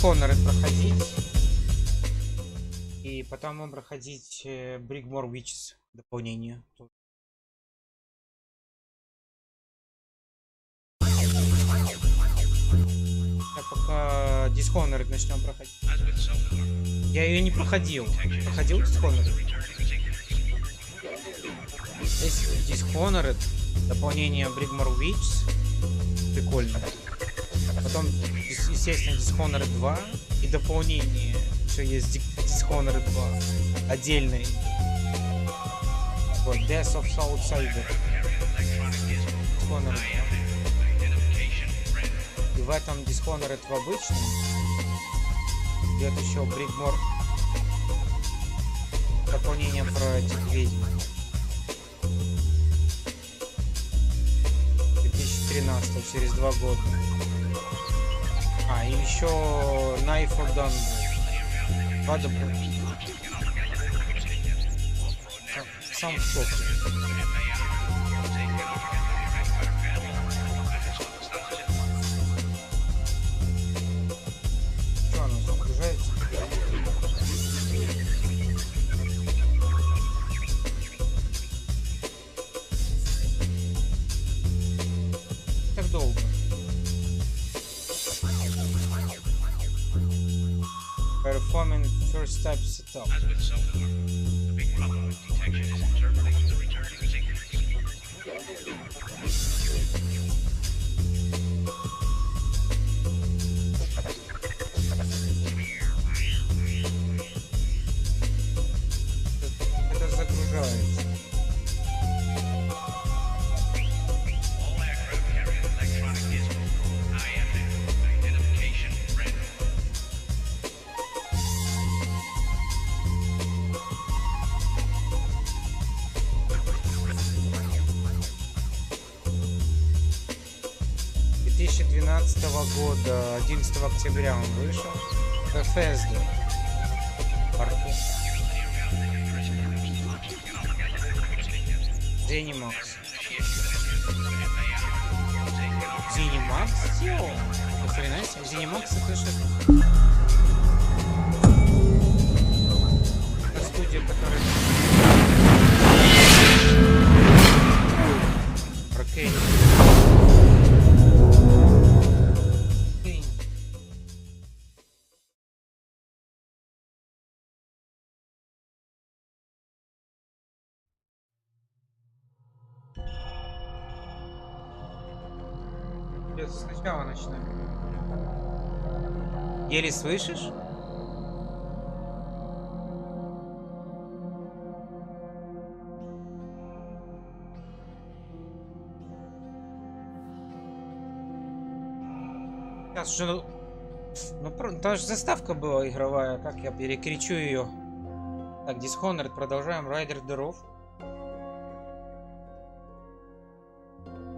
DISHONORED проходить. И потом будем проходить BRIGMORE Witches дополнение. Так, пока DISHONORED начнем проходить. Я ее не проходил. Проходил DISHONORED? Здесь DISHONORED, дополнение BRIGMORE Witches. Прикольно. Потом, естественно, DISHONORED 2 и дополнение, что есть DISHONORED 2 отдельный. Вот, Death of Outsider. DISHONORED 2. И в этом DISHONORED в обычном идет еще BRIGMORE дополнение про этих ведьм. 2013, через 2 года. А, и еще Knife of Dungeon. Два дополнения. Сам в шоке. Что, оно загружается? Так долго. Performing first type setup. As with sonar, the big problem with detection is interpreting the returning signals. Это загружается. All aircraft carry an electronic gizmo called IMF, identification red. Года 11 октября он вышел. FSD. ZeniMax. ZeniMax сделал? Ни хрена себе. ZeniMax это что? Это студия, которая... Аркейн. Сначала начинаем. Еле слышишь? Сейчас уже... Ну, там же заставка была игровая. Как я перекричу ее? Так, Dishonored. Продолжаем. Райдер здоров.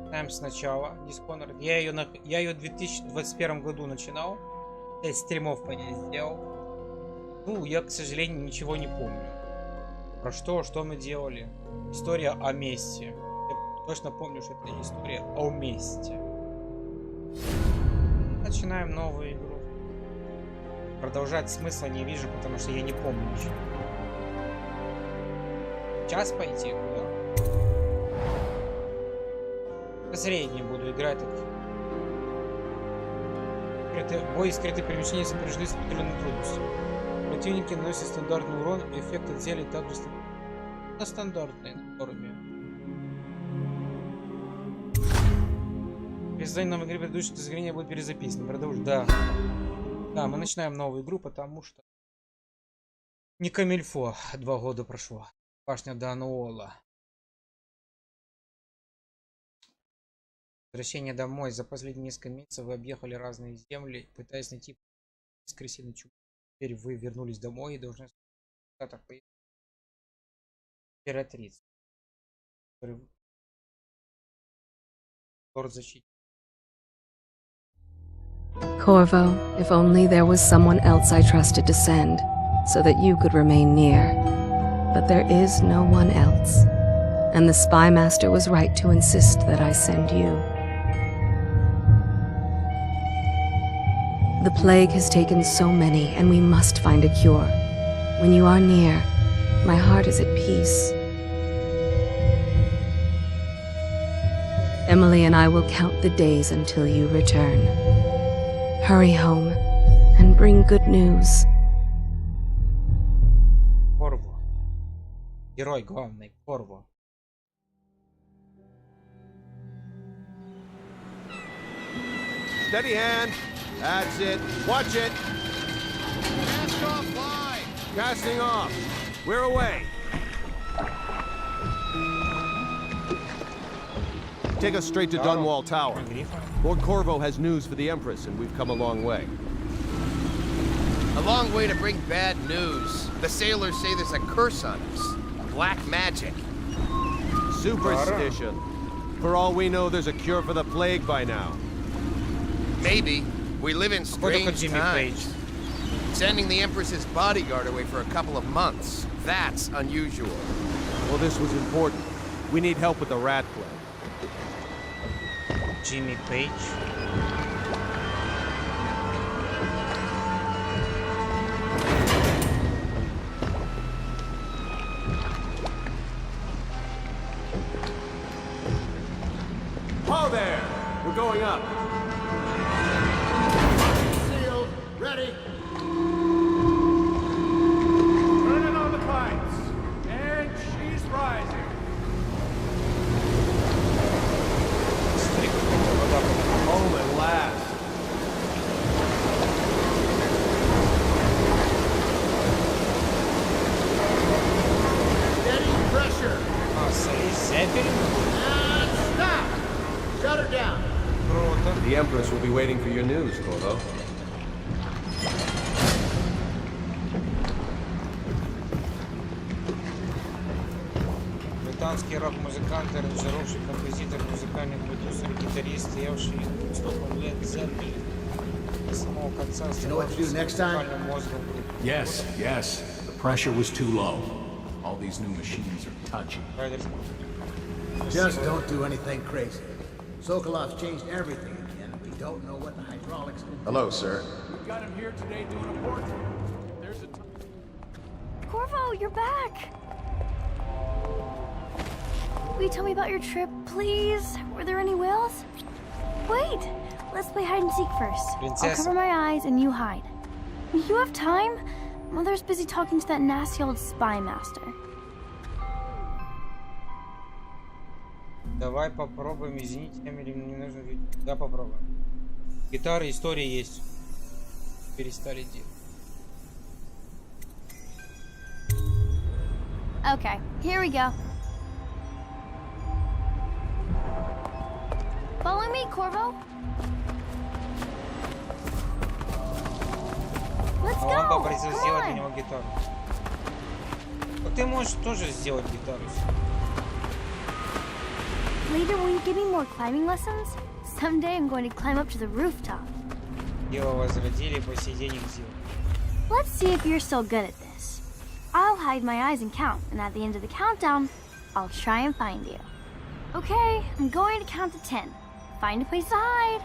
Ставим сначала. Dishonored. Я ее в 2021 году начинал. 5 стримов по ней сделал. Ну, я, к сожалению, ничего не помню. Про что мы делали. История о месте. Я точно помню, что это история о месте. Начинаем новую игру. Продолжать смысла не вижу, потому что я не помню ничего. Час пойти куда? Средний буду играть так. Бой и скрытые перемещения сопряжены с определенной трудностью. Противники наносят стандартный урон, и эффект от зелий также на стандартной норме. При создании новой игры предыдущее зрение будет перезаписано. Продолжим. Да, мы начинаем новую игру, потому что не камильфо. 2 года прошло. Башня Дануола. Возвращение домой. За последние несколько месяцев вы объехали разные земли, пытаясь найти воскресенье чудо. Теперь вы вернулись домой и должны императрица. Corvo, if only there was someone else I trusted to send, so that you could remain near. But there is no one else, and the Spy Master was right to insist that I send you. The plague has taken so many, and we must find a cure. When you are near, my heart is at peace. Emily and I will count the days until you return. Hurry home and bring good news. Corvo. Герой главный, Corvo. Steady hand. That's it. Watch it. Cast off line. Casting off. We're away. Take us straight to Dunwall Tower. Lord Corvo has news for the Empress, and we've come a long way. A long way to bring bad news. The sailors say there's a curse on us. Black magic. Superstition. For all we know, there's a cure for the plague by now. Maybe. We live in strange times. Sending the Empress's bodyguard away for a couple of months. That's unusual. Well, this was important. We need help with the rat plague. Jimmy Page. Ho there! We're going up. Sealed. Ready. Turning on the pipes. And she's rising. Home at last. Steady pressure. Nossa, aí Zeppelin. And stop. Shut her down. Круто. The Empress will be waiting for your news, Corvo. Британский рок-музыкант, аранжировщик, композитор, музыкальный продюсер, гитарист, стоявший стопом лет Zeppelin. С самого конца оставался мозгом. Yes. The pressure was too low. All these new machines are touchy. Just don't do anything crazy. Sokolov's changed everything again. We don't know what the hydraulics can do. Hello, sir. We've got him here today doing a portrait. There's a... Corvo, you're back! Will you tell me about your trip, please? Were there any whales? Wait! Let's play hide and seek first. I'll cover my eyes and you hide. You have time? Mother's busy talking to that nasty old spy master. Давай попробуем, извините, мне не нужно видеть. Да, попробуем. Гитары, история есть. Перестали делать. Okay, here we go. Follow me, Corvo. Let's go. Он попросил Come сделать on. у него гитару. Вот ты можешь тоже сделать гитару. Later, will you give me more climbing lessons? Someday I'm going to climb up to the rooftop. Его возродили, по сей день их сделали. Let's see if you're still good at this. I'll hide my eyes and count, and at the end of the countdown, I'll try and find you. Okay, I'm going to count to 10. Find a place to hide.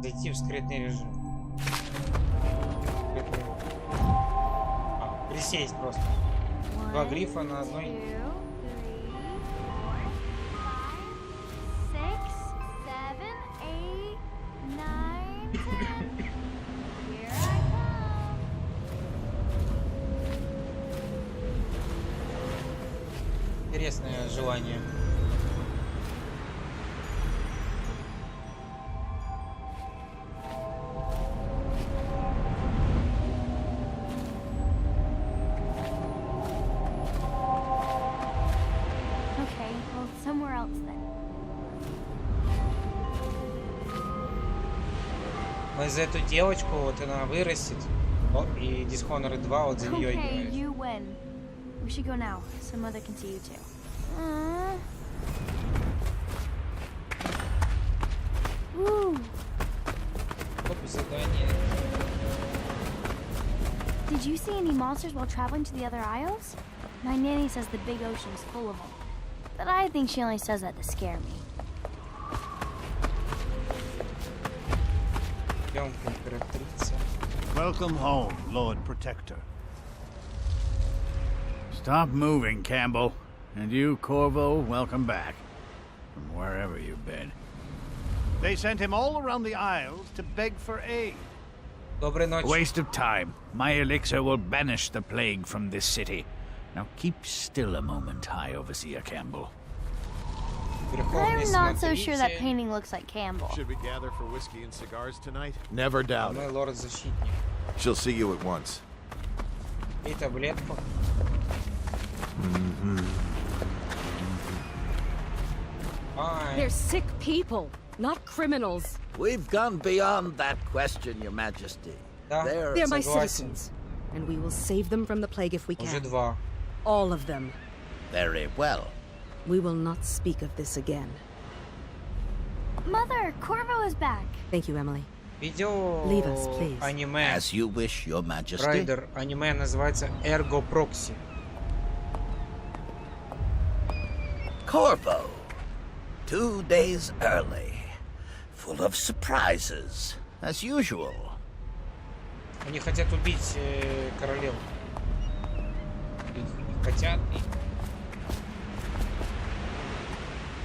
Зайти в скрытный режим. Присесть просто. Два грифа на одной. 2, 3, 4, 5, 6, 7, 8, 9, 10. Here I come. Интересное желание. Okay, well, somewhere else then. Мы за эту девочку, вот она вырастет. О, и Dishonored 2 вот за нее Okay, играет. you win. We should go now, so Mother can see you too. Woo. Оп, задание. Did you see any monsters while traveling to the other isles? My nanny says the big ocean is full of them. But I think she only says that to scare me. Идем к императрице. Welcome home, Lord Protector. Stop moving, Campbell. And you, Corvo, welcome back. From wherever you've been. They sent him all around the Isles to beg for aid. Доброй ночи. Waste of time. My elixir will banish the plague from this city. Now keep still a moment, High Overseer Campbell. I'm not so sure that painting looks like Campbell. Should we gather for whiskey and cigars tonight? Never doubt Мой it. лорд-защитник. She'll see you at once. И таблетку. Ай. They're sick people, not criminals. We've gone beyond that question, Your Majesty. Да, They're my согласен. citizens, and we will save them from the plague if we Уже can. два. All of them. Very well. We will not speak of this again. Mother, Corvo is back. Thank you, Emily. Видео Leave us, please. аниме. As you wish, Your Majesty. Райдер. Аниме называется Ergo Proxy. Corvo. 2 days early. Full of surprises, as usual. Они хотят убить королеву. Хотят.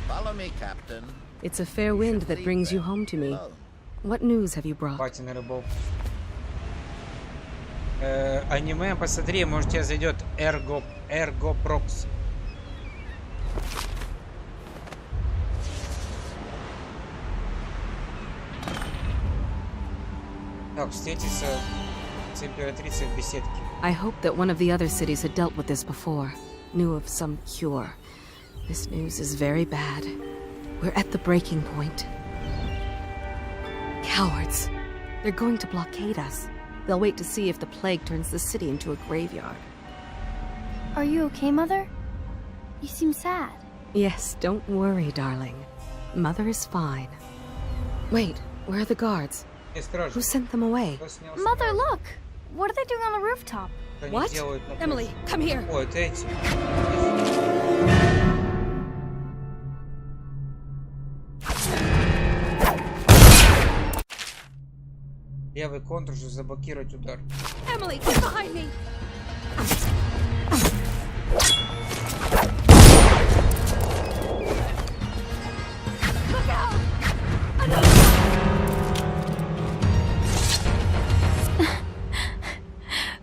Follow me, Captain. It's a fair wind that brings you home to me. What news have you brought? Пати на рыбалку. Аниме, посмотри, может тебе зайдет Ergo Proxy. Так, встретиться с императрицей в беседке. I hoped that one of the other cities had dealt with this before, knew of some cure. This news is very bad. We're at the breaking point. Cowards. They're going to blockade us. They'll wait to see if the plague turns the city into a graveyard. Are you okay, Mother? You seem sad. Yes, don't worry, darling. Mother is fine. Wait, where are the guards? Не стражи. Who sent them away? Кто снял Mother, стражу? look! What are they doing on the rooftop? Что они What? делают на Emily, крыше? come here. О, это эти. Левый контур, чтобы заблокировать удар. Emily, get behind me. Look out!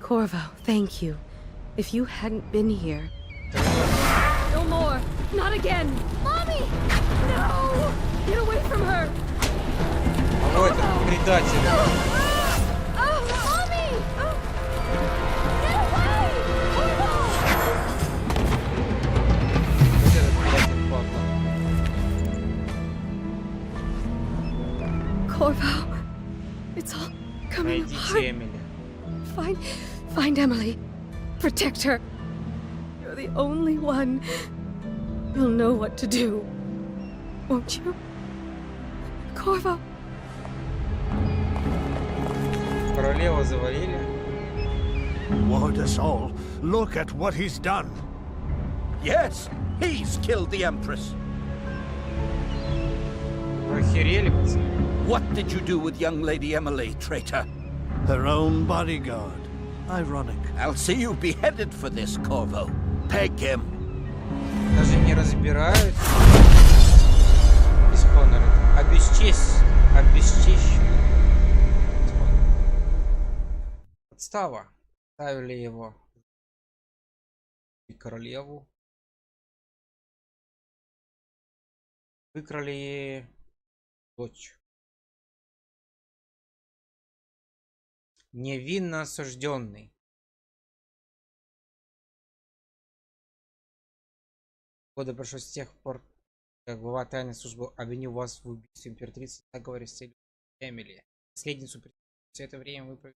Corvo, thank you. If you hadn't been here... No more. Not again. Mommy! No! Get away from her. Ой, это предатель. Mommy! Get away! Вот этот предатель папа. Corvo, it's all coming Найдите apart. Эмили. Find Emily. Protect her. You're the only one. You'll know what to do. Won't you? Corvo. Королеву завалили. Ward us all. Look at what he's done. Yes, he's killed the Empress. Вы охерели, пацаны? What did you do with young Lady Emily, traitor? Her own bodyguard. Ironic. I'll see you beheaded for this, Corvo. Peg him. Даже не разбирают. DISHONORED. Обесчещен. Подстава. Ставили его. И королеву. Выкрали дочь. Невинно осужденный. Годы прошло с тех пор, как глава тайной службы обвинил вас в убийстве императрицы в заговоре с целью Эмили. Наследницу все это время вы провели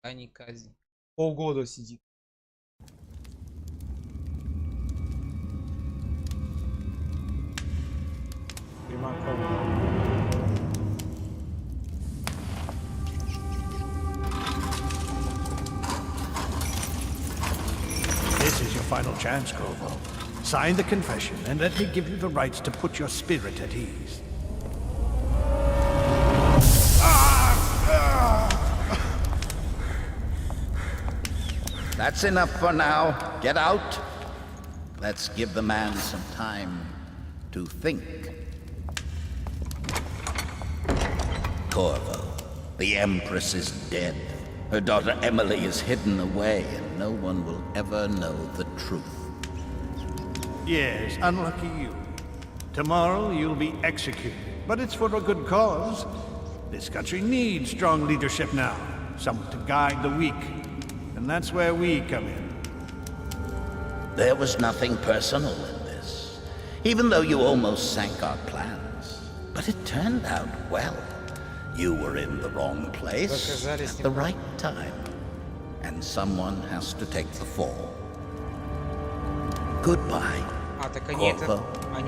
в ожидании казни. Полгода сидит. This is your final chance, Corvo. Sign the confession and let me give you the rights to put your spirit at ease. That's enough for now. Get out. Let's give the man some time to think. Corvo, the Empress is dead. Her daughter Emily is hidden away, and no one will ever know the truth. Yes, unlucky you. Tomorrow you'll be executed, but it's for a good cause. This country needs strong leadership now, someone to guide the weak, and that's where we come in. There was nothing personal in this, even though you almost sank our plans. But it turned out well. You were in the wrong place at the right time, and someone has to take the fall. Goodbye. А, так они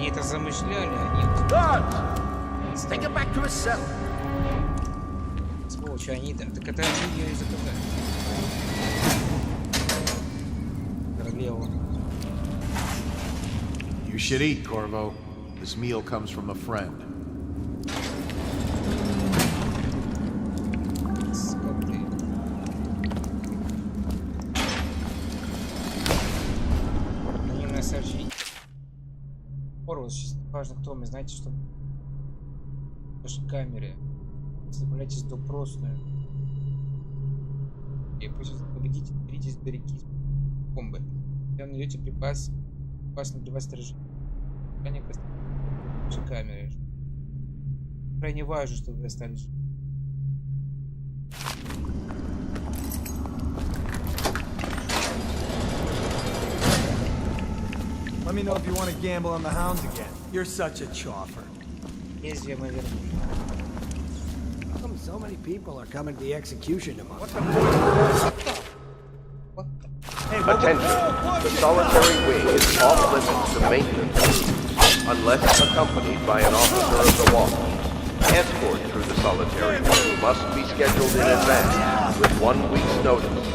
это замышляли, они... Take it back to his cell. Сволочи, они... Так это они ее и заказали. Королева. You should eat, Corvo. This meal comes from a friend. Анонимное сообщение. Порвал, сейчас важно, кто мы, знаете, что в вашей камере заправляйтесь допросную. И пусть победите, беритесь, берегитесь бомбы. Когда найдете припас для вас сторожить. Конечно, в вашей камере. Крайне важно, чтобы вы остались. Let me know if you want to gamble on the hounds again. You're such a choffer. How come so many people are coming to the execution tomorrow? Attention, the solitary wing is off limits to maintenance unless accompanied by an officer of the law. Escort through the solitary wing must be scheduled in advance with 1 week's notice.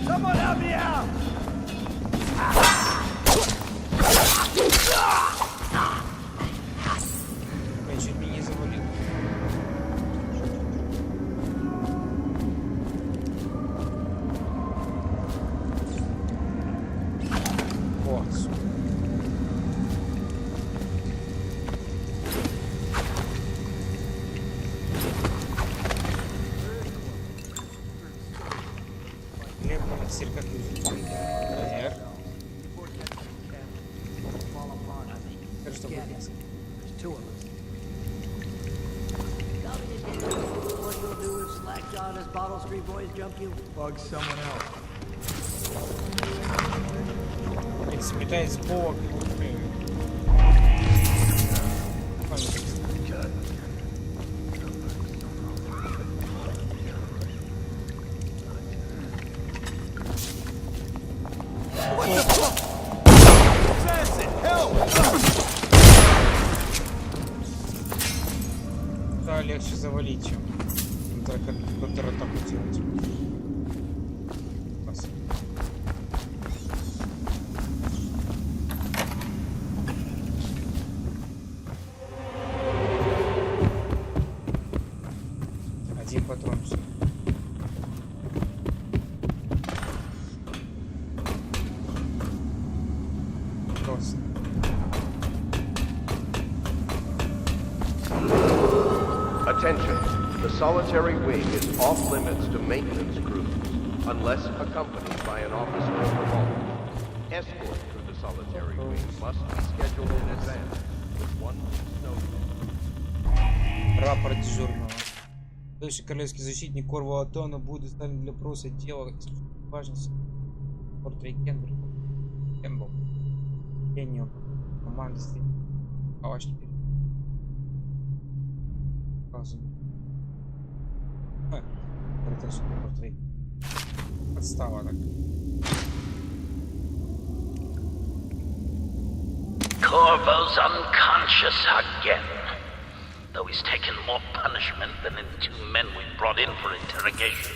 Someone help me out! Я чуть меня не завалил. О, сука. Стирка контейнер. Что будет? Bug someone else. Сметает с бок. Да, легче завалить, чем контратаку делать. Один патрон. Просто. Attention. The solitary wing is off limits to maintenance crews, unless accompanied by an officer of the vault. Escort through the solitary wing must be scheduled in advance, with 1 week's notice. Рапорт дежурного. Следующий королевский защитник Корва Атона будет доставлен для опроса дела важности. Портрей Кембл. Гениум. Команда стоит. Аваш теперь. Портрей. Подстава так. Corvo's unconscious again. Though he's taken more punishment than the 2 men we brought in for interrogation.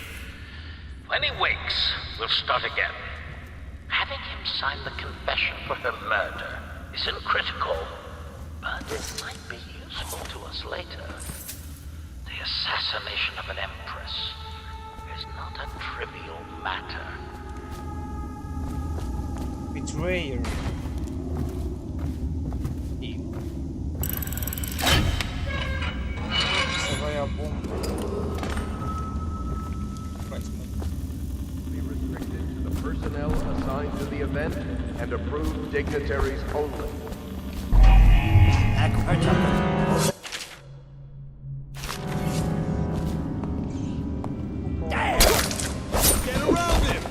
When he wakes, we'll start again. Having him sign the confession for her murder isn't critical, but it might be useful to us later. The assassination of an empress is not a trivial matter. Betrayer. Be restricted to the personnel assigned to the event and approved dignitaries only. Get around him!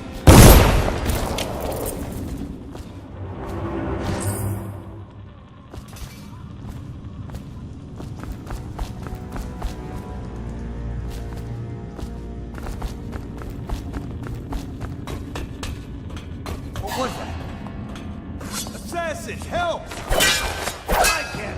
What was that? Assassin, help! I can't.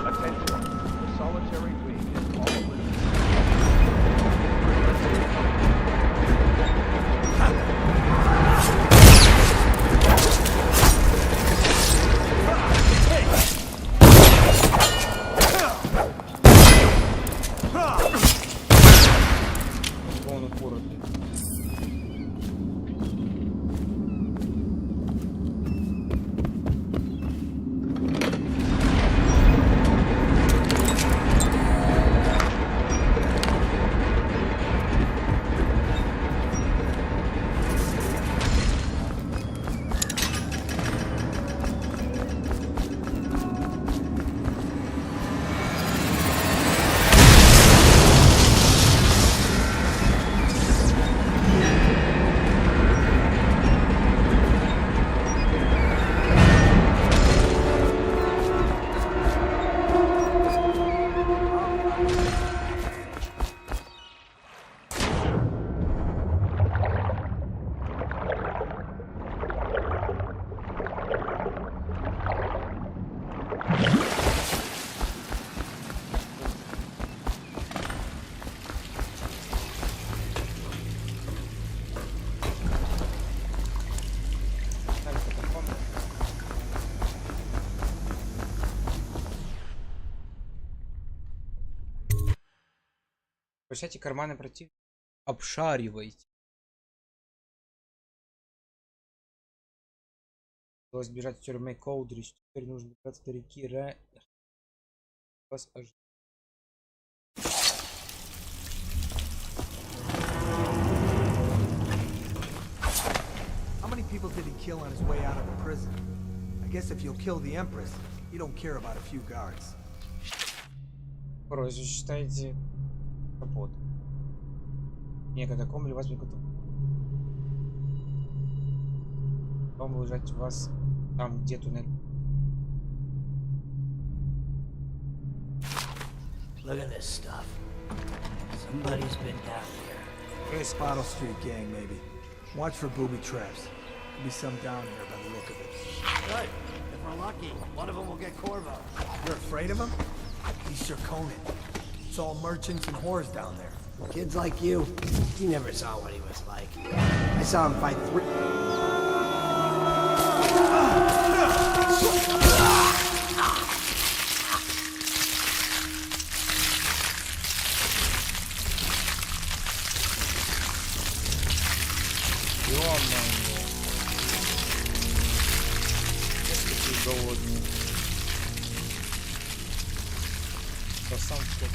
Attention. The solitary wing is off limits. Он упорот. Прощайте карманы против. Обшаривайте. Удалось сбежать в тюрьме Колдрич. Теперь нужно добраться до реки Вас ожидает. How many people did he kill on his way out of prison? I guess if you'll kill the Empress, you don't care about a few guards. Порой считаете капот. Не катакомб или вас не катакомб. Потом выезжать вас там, где туннель. Look at this stuff. Somebody's been down here. Bottle Street gang, maybe. Watch for booby traps. There'll be some down here by the look of it. Good. If we're lucky, one of them will get Corvo. You're afraid of him? He's Sir Conan. It's all merchants and whores down there. Kids like you never saw what he was like. I saw him fight 3. Голодный. Да сам кто?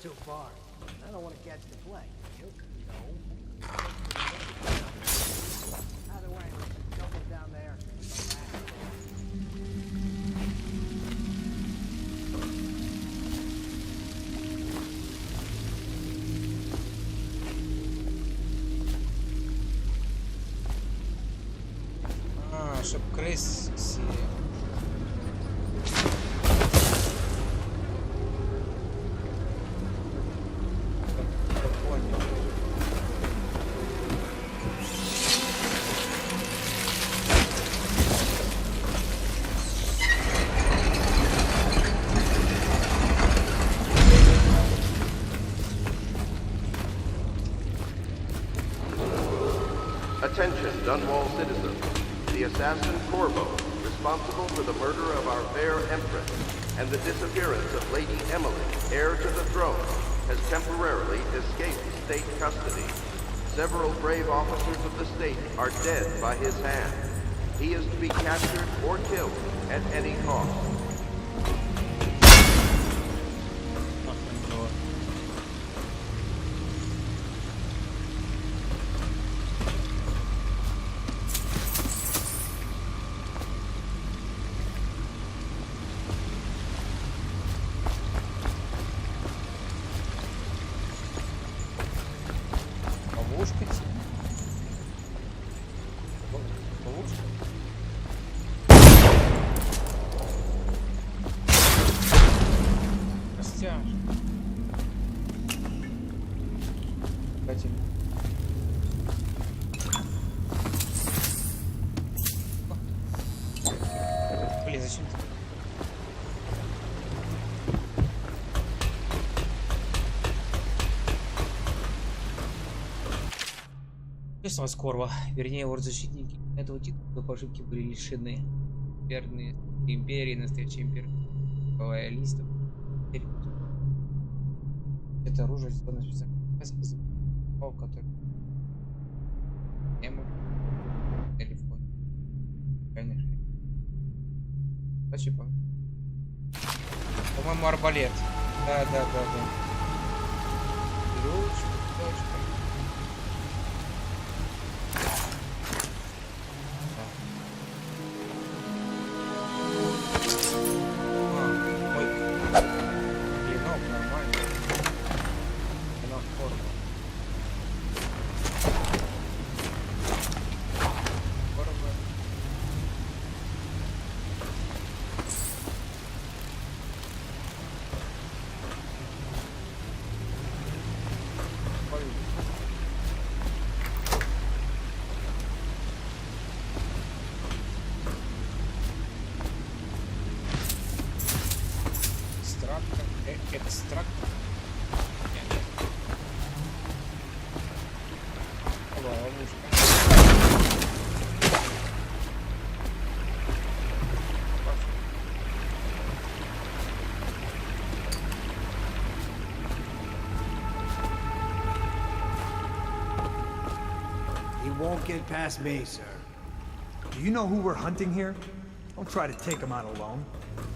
Too far. I don't want to catch the plague. No. Either way, don't get down there. Чтоб крыс съели. Attention, Dunwall citizens. The assassin Corvo, responsible for the murder of our fair Empress and the disappearance of Lady Emily, heir to the throne, has temporarily escaped state custody. Several brave officers of the state are dead by his hand. He is to be captured or killed at any cost. Блин, зачем ты? Честного скорого, вернее, орд-защитники этого титула по ошибке были лишены. Верные империи, настоящие империи, листов. Это оружие сделано специально, который телефон. Конечно. Спасибо. По-моему, арбалет. Да. Ключ, точка. Экстрактор. Ловушка. He won't get past me, sir. Do you know who we're hunting here? Don't try to take him out alone.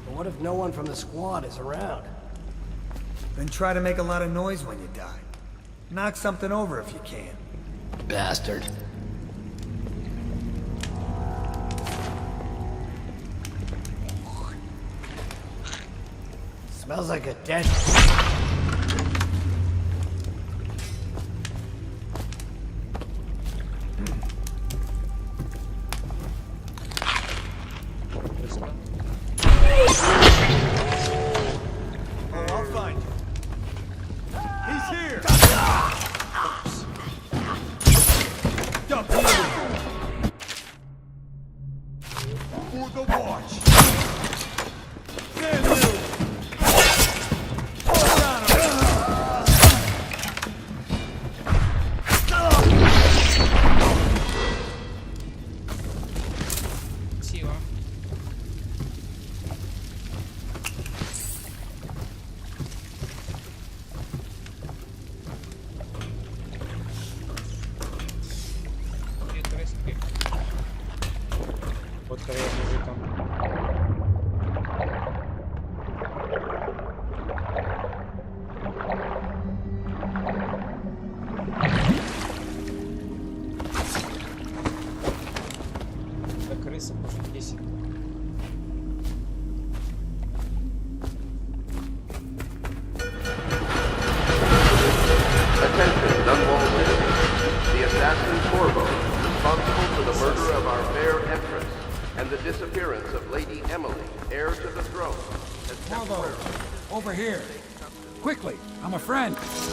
But what if no one from the squad is around? Then try to make a lot of noise when you die. Knock something over if you can. Bastard. Smells like a dead...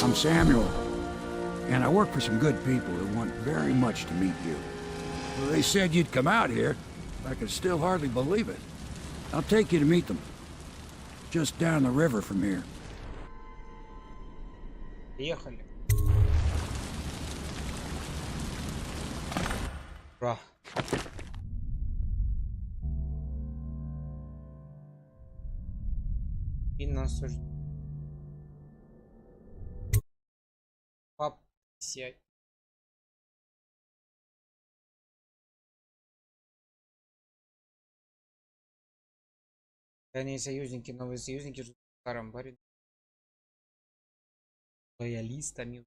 I'm Samuel, and I work for some good people who want very much to meet you. Well, they said you'd come out here. I can still hardly believe it. I'll take you to meet them. Just down the river from here. Поехали. Ура. И нас уже... Сядь. Они союзники, новые союзники живут в старом баре. Лоялистами.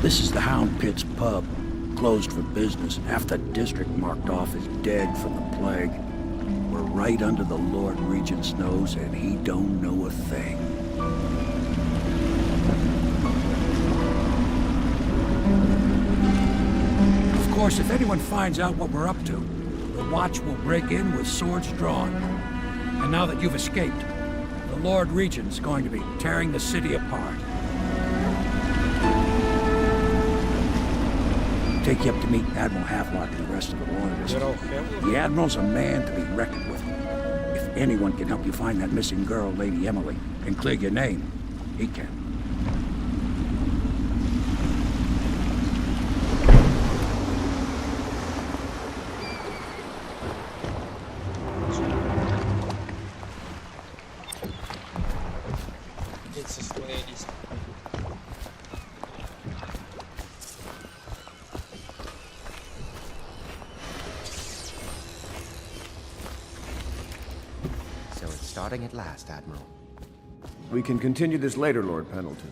This is the Hound Pit's pub, closed for business. Half the district marked off as dead from the plague. We're right under the Lord Regent's nose, and he don't know a thing. Of course, if anyone finds out what we're up to, the Watch will break in with swords drawn. And now that you've escaped, the Lord Regent's going to be tearing the city apart. Take you up to meet Admiral Havelock and the rest of the Warriors. The Admiral's a man to be reckoned with. If anyone can help you find that missing girl, Lady Emily, and clear your name, he can. Starting at last, Admiral. We can continue this later, Lord Pendleton.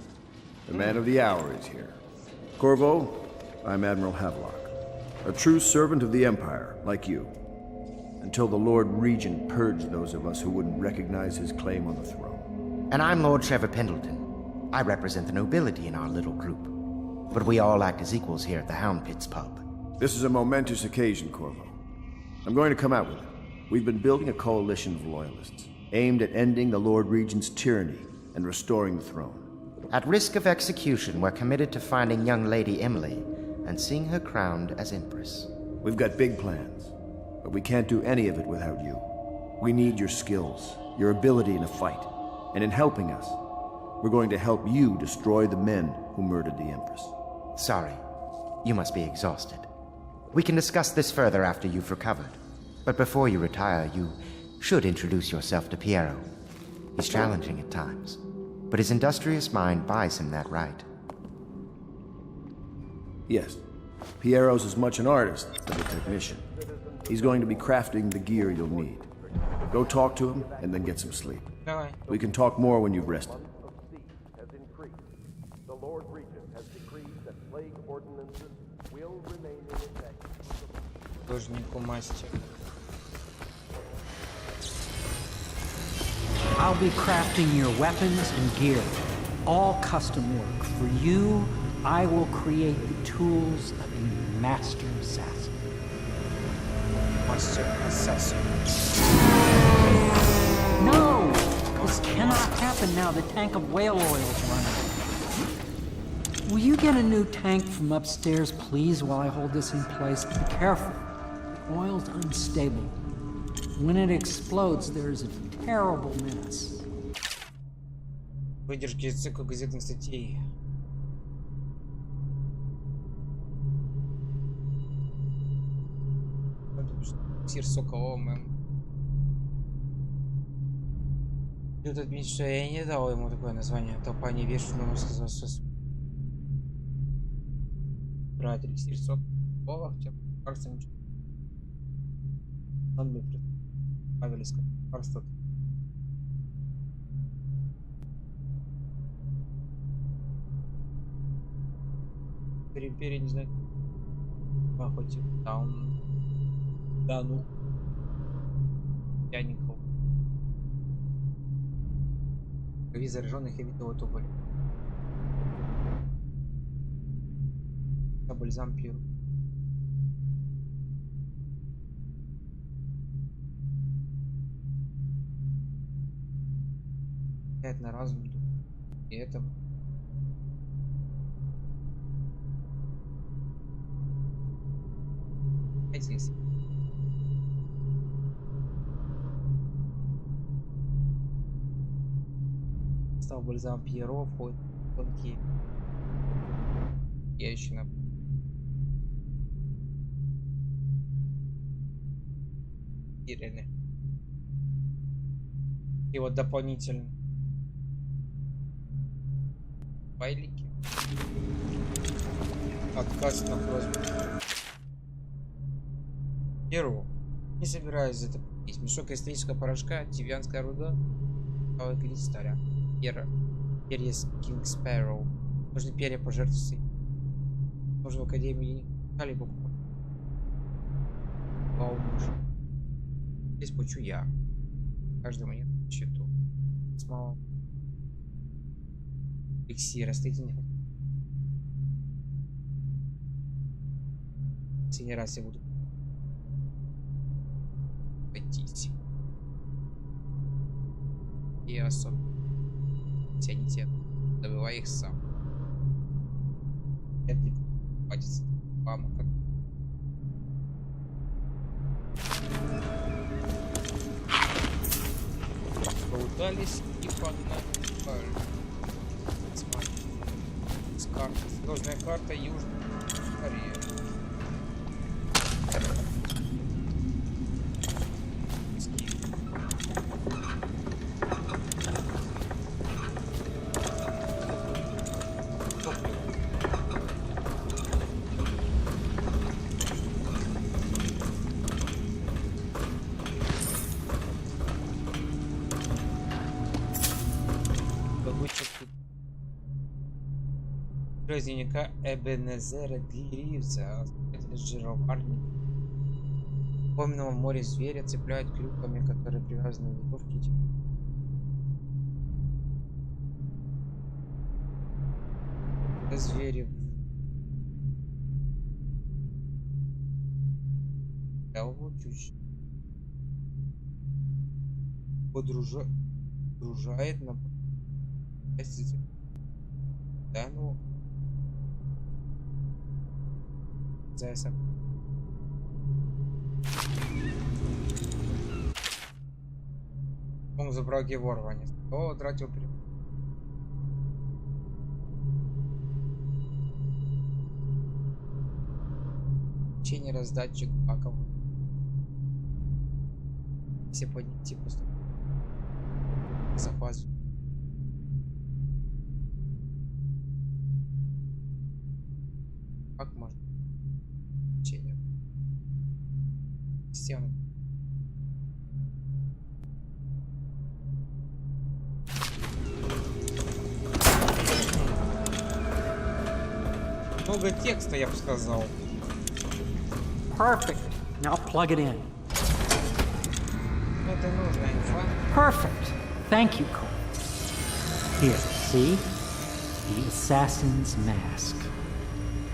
The man of the hour is here. Corvo, I'm Admiral Havelock. A true servant of the Empire, like you. Until the Lord Regent purged those of us who wouldn't recognize his claim on the throne. And I'm Lord Trevor Pendleton. I represent the nobility in our little group. But we all act as equals here at the Hound Pits pub. This is a momentous occasion, Corvo. I'm going to come out with it. We've been building a coalition of loyalists, aimed at ending the Lord Regent's tyranny and restoring the throne. At risk of execution, we're committed to finding young Lady Emily and seeing her crowned as Empress. We've got big plans, but we can't do any of it without you. We need your skills, your ability in a fight, and in helping us, we're going to help you destroy the men who murdered the Empress. Sorry, you must be exhausted. We can discuss this further after you've recovered. But before you retire, you should introduce yourself to Piero. He's challenging at times, but his industrious mind buys him that right. Yes, Piero's as much an artist as a technician. He's going to be crafting the gear you'll need. Go talk to him and then get some sleep. We can talk more when you've rested. The Lord Regent has decreed that plague ordinances will remain in effect. I'll be crafting your weapons and gear, all custom work. For you, I will create the tools of a master assassin. Master assassin. No! This cannot happen now. The tank of whale oil is running. Will you get a new tank from upstairs, please, while I hold this in place? Be careful. The oil's unstable. When it explodes, there's a terrible mess. Выдержки из цикла газетных статей. Сир Соколом. Тут отметить, что я не дал ему такое название. Толпа невежественного сказал, что брать эликсир Сокола, хотя кажется ничего. Он бы Павелис как Империя, не знаю, хоть там, да, ну, я никого. Крови зараженных я видел эту боль. Бальзам пью. Опять на разум. И это... Здесь. Стал бальзам Пьеро, входит тонкие. Я еще на... И вот дополнительно файлики. Отказ на просьбу. Перу. Не собираюсь затопить. Мешок кристаллического порошка, тивианская руда, кристалля. Перья Кинг Спэроу. Нужны перья пожертвовать. Нужно в Академии либо здесь получу я. Каждый монет на счету. Смол. Эликсир, растительных. Последний раз я буду пойти. И особо тяните. Добывай их сам. Это не хватит. Мама как. Дались и погнали. Сложная карта Южной Кореи. Праздника Эбенезера Дливса, основателя жироварни. В Помного море зверя цепляют крюками, которые привязаны к веревке. Звери. Подружает на... Да, ну... Зайса. Он забрал Геворвани. О, тратил перед. Учение раздатчик паков. Все поднять просто. Захват. Как можно? Учение. Стены. Много текста, я бы сказал. Perfect. Now plug it in. Это нужная инфа. Perfect. Thank you, Cole. Here, see? The assassin's mask.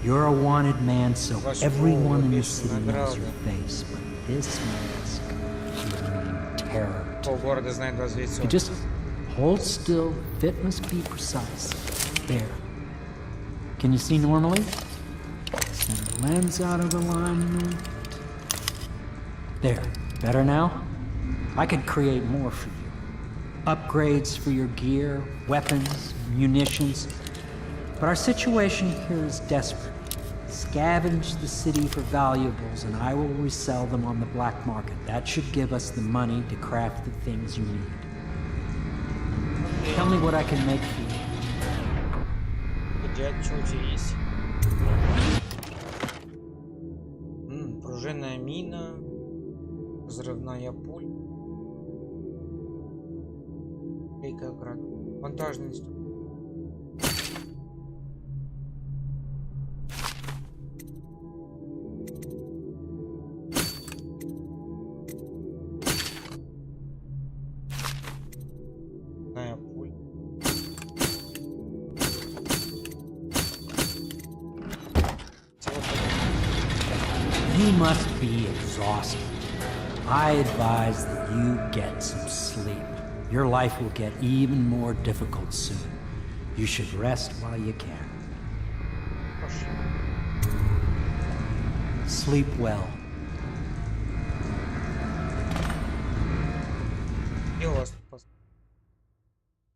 You're a wanted man, so everyone in the city knows your face, but this mask will mean terror. You just hold still, fit must be precise. There. Can you see normally? Send the lens out of alignment. There. Better now? I could create more for you. Upgrades for your gear, weapons, munitions. But our situation here is desperate. Scavenge the city for valuables and I will resell them on the black market. That should give us the money to craft the things you need. Tell me what I can make for you. Пружинная мина, взрывная пуля, град, монтажный инструмент. You must be exhausted. I advise that you get some sleep. Your life will get even more difficult soon. You should rest while you can. Sleep well. И у вас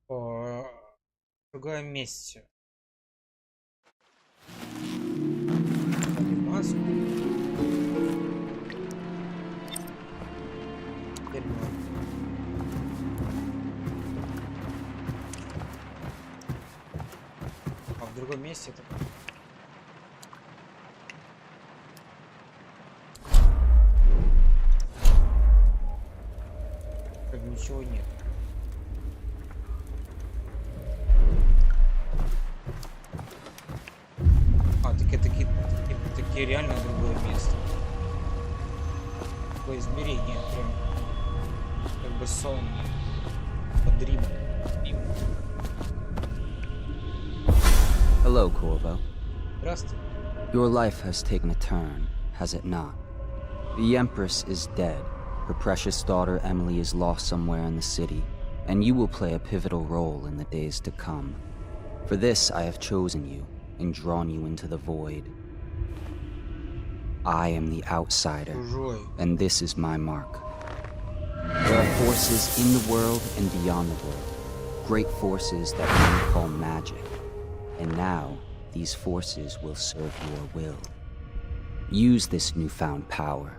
в другом месте. Маску. А в другом месте это как ничего нет. А, такие реально другое место. Такое измерение прям. Как бы сон под Римом. Hello, Corvo. Здравствуй. Your life has taken a turn, has it not? The Empress is dead. Her precious daughter Emily is lost somewhere in the city, and you will play a pivotal role in the days to come. For this, I have chosen you and drawn you into the void. I am the outsider, and this is my mark. Earth Forces in the world and beyond the world. Great forces that men call magic. And now, these forces will serve your will. Use this newfound power.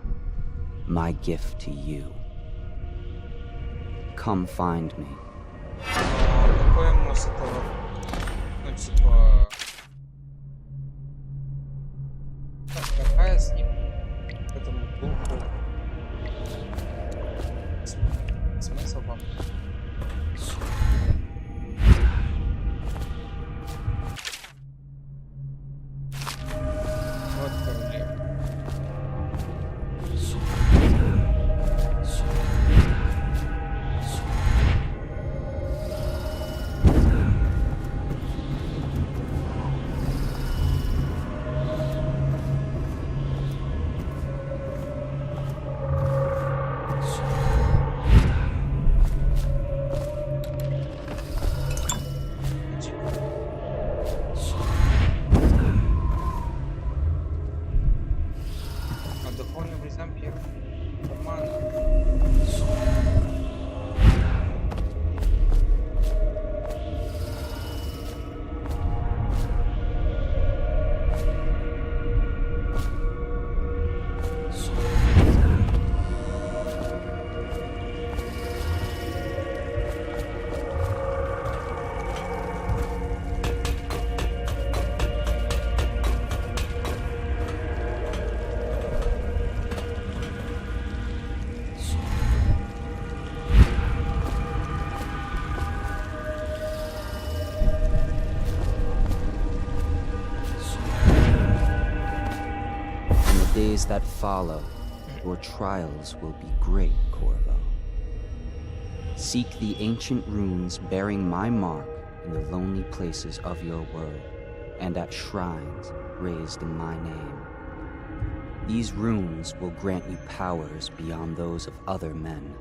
My gift to you. Come find me. Какой ему с этого? Ну, типа... Какая с ним? К этому духу? Смысл вам? Вот королева. Days that follow, your trials will be great, Corvo. Seek the ancient runes bearing my mark in the lonely places of your world, and at shrines raised in my name. These runes will grant you powers beyond those of other men.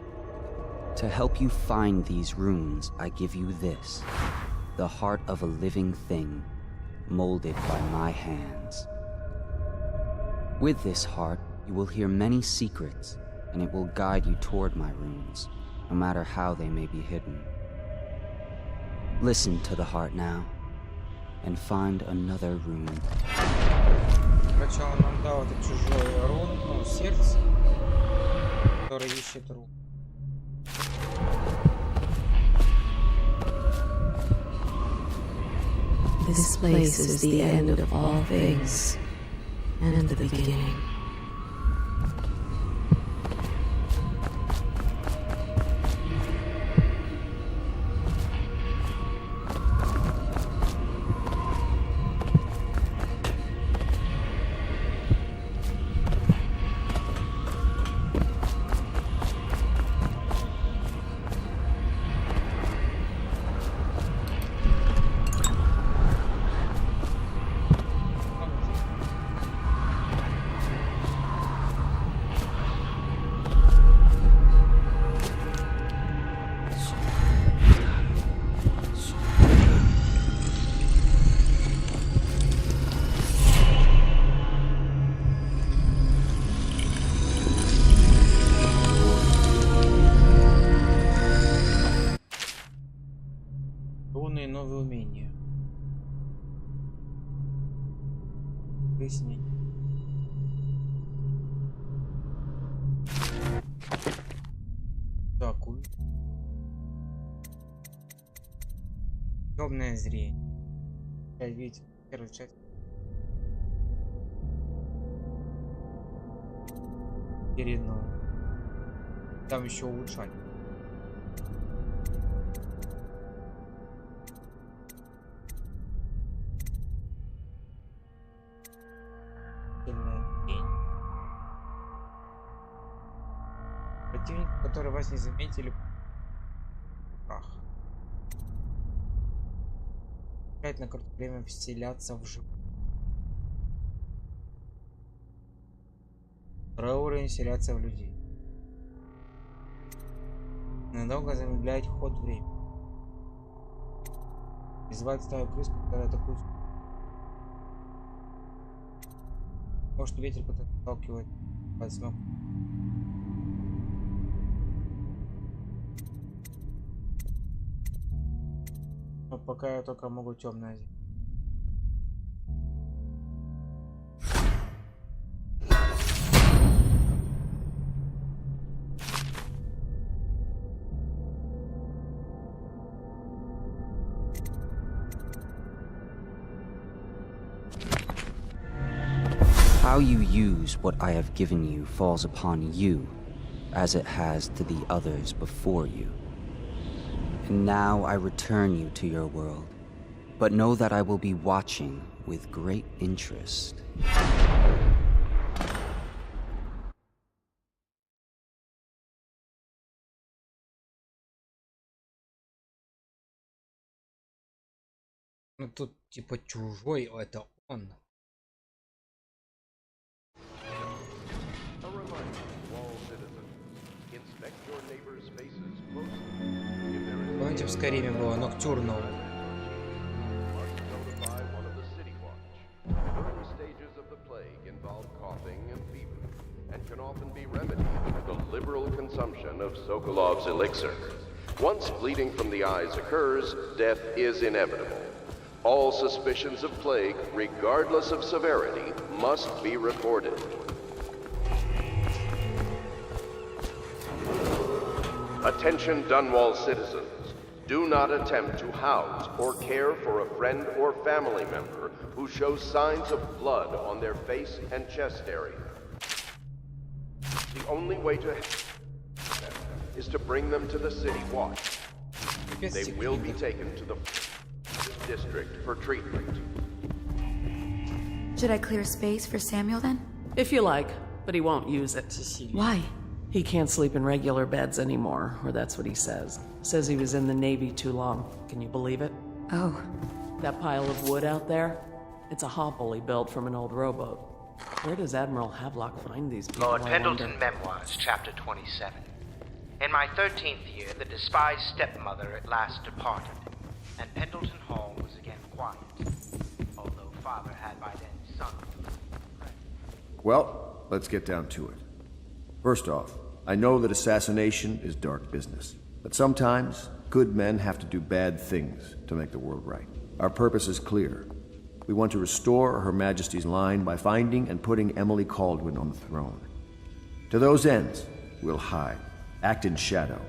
To help you find these runes, I give you this, the heart of a living thing, molded by my hands. With this heart, you will hear many secrets, and it will guide you toward my runes, no matter how they may be hidden. Listen to the heart now, and find another rune. Короче, он нам дал это чужое рун, ну, сердце, которое ищет рун. This place is the end of all things. And the beginning. Новые умения. Выяснить. Так, темное зрение. Опять видите, первую часть. Передно. Там еще улучшать. Противники, которые вас не заметили, прах. Опять на короткое время вселяться в живых. Второй уровень вселяться в людей. Надолго замедлять ход времени. Призывать стаю крыс, которые атакуют. Может, ветер, который сталкивает под смог. Но пока я только могу темное. How you use what I have given you falls upon you, as it has to the others before you. And now I return you to your world, but know that I will be watching with great interest. Ну тут типа чужой, это он. Помните, в Скайриме было Ноктюрного? And can often be remedied with the liberal consumption of Sokolov's elixir. Once bleeding from the eyes occurs, death is inevitable. All suspicions of plague, regardless of severity, must be reported. Attention Dunwall citizens. Do not attempt to house or care for a friend or family member who shows signs of blood on their face and chest area. The only way to help them is to bring them to the city watch. They will be taken to the district for treatment. Should I clear space for Samuel then? If you like, but he won't use it. Why? He can't sleep in regular beds anymore, or that's what he says. Says he was in the Navy too long. Can you believe it? Oh. That pile of wood out there? It's a hovel he built from an old rowboat. Where does Admiral Havelock find these people? Lord Pendleton Memoirs, Chapter 27. In my 13th year, the despised stepmother at last departed, and Pendleton Hall was again quiet, although father had by then sunk. Well, let's get down to it. First off, I know that assassination is dark business, but sometimes good men have to do bad things to make the world right. Our purpose is clear. We want to restore Her Majesty's line by finding and putting Emily Kaldwin on the throne. To those ends, we'll hide, act in shadow,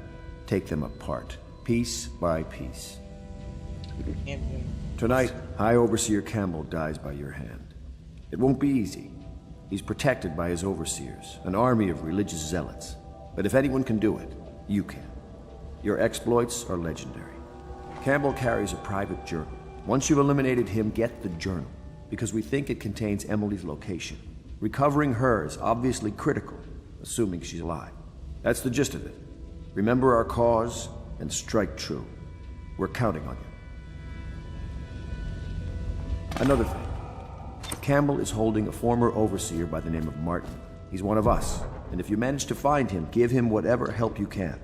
take them apart, piece by piece. Tonight, High Overseer Campbell dies by your hand. It won't be easy. He's protected by his overseers, an army of religious zealots. But if anyone can do it, you can. Your exploits are legendary. Campbell carries a private journal. Once you've eliminated him, get the journal, because we think it contains Emily's location. Recovering her is obviously critical, assuming she's alive. That's the gist of it. Remember our cause and strike true. We're counting on you. Another thing. Campbell is holding a former overseer by the name of Martin. He's one of us, and if you manage to find him, give him whatever help you can.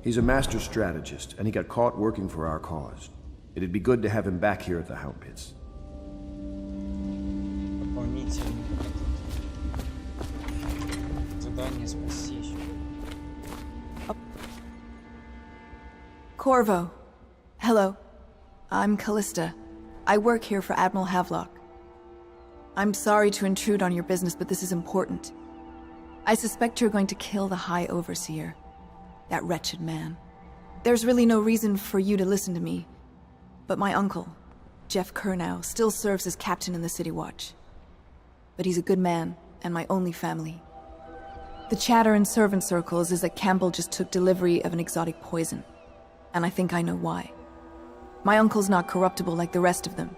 He's a master strategist, and he got caught working for our cause. It'd be good to have him back here at the Hound Pits. Corvo. Hello. I'm Callista. I work here for Admiral Havelock. I'm sorry to intrude on your business, but this is important. I suspect you're going to kill the High Overseer. That wretched man. There's really no reason for you to listen to me. But my uncle, Jeff Kernow, still serves as captain in the City Watch. But he's a good man, and my only family. The chatter in servant circles is that Campbell just took delivery of an exotic poison. And I think I know why. My uncle's not corruptible like the rest of them.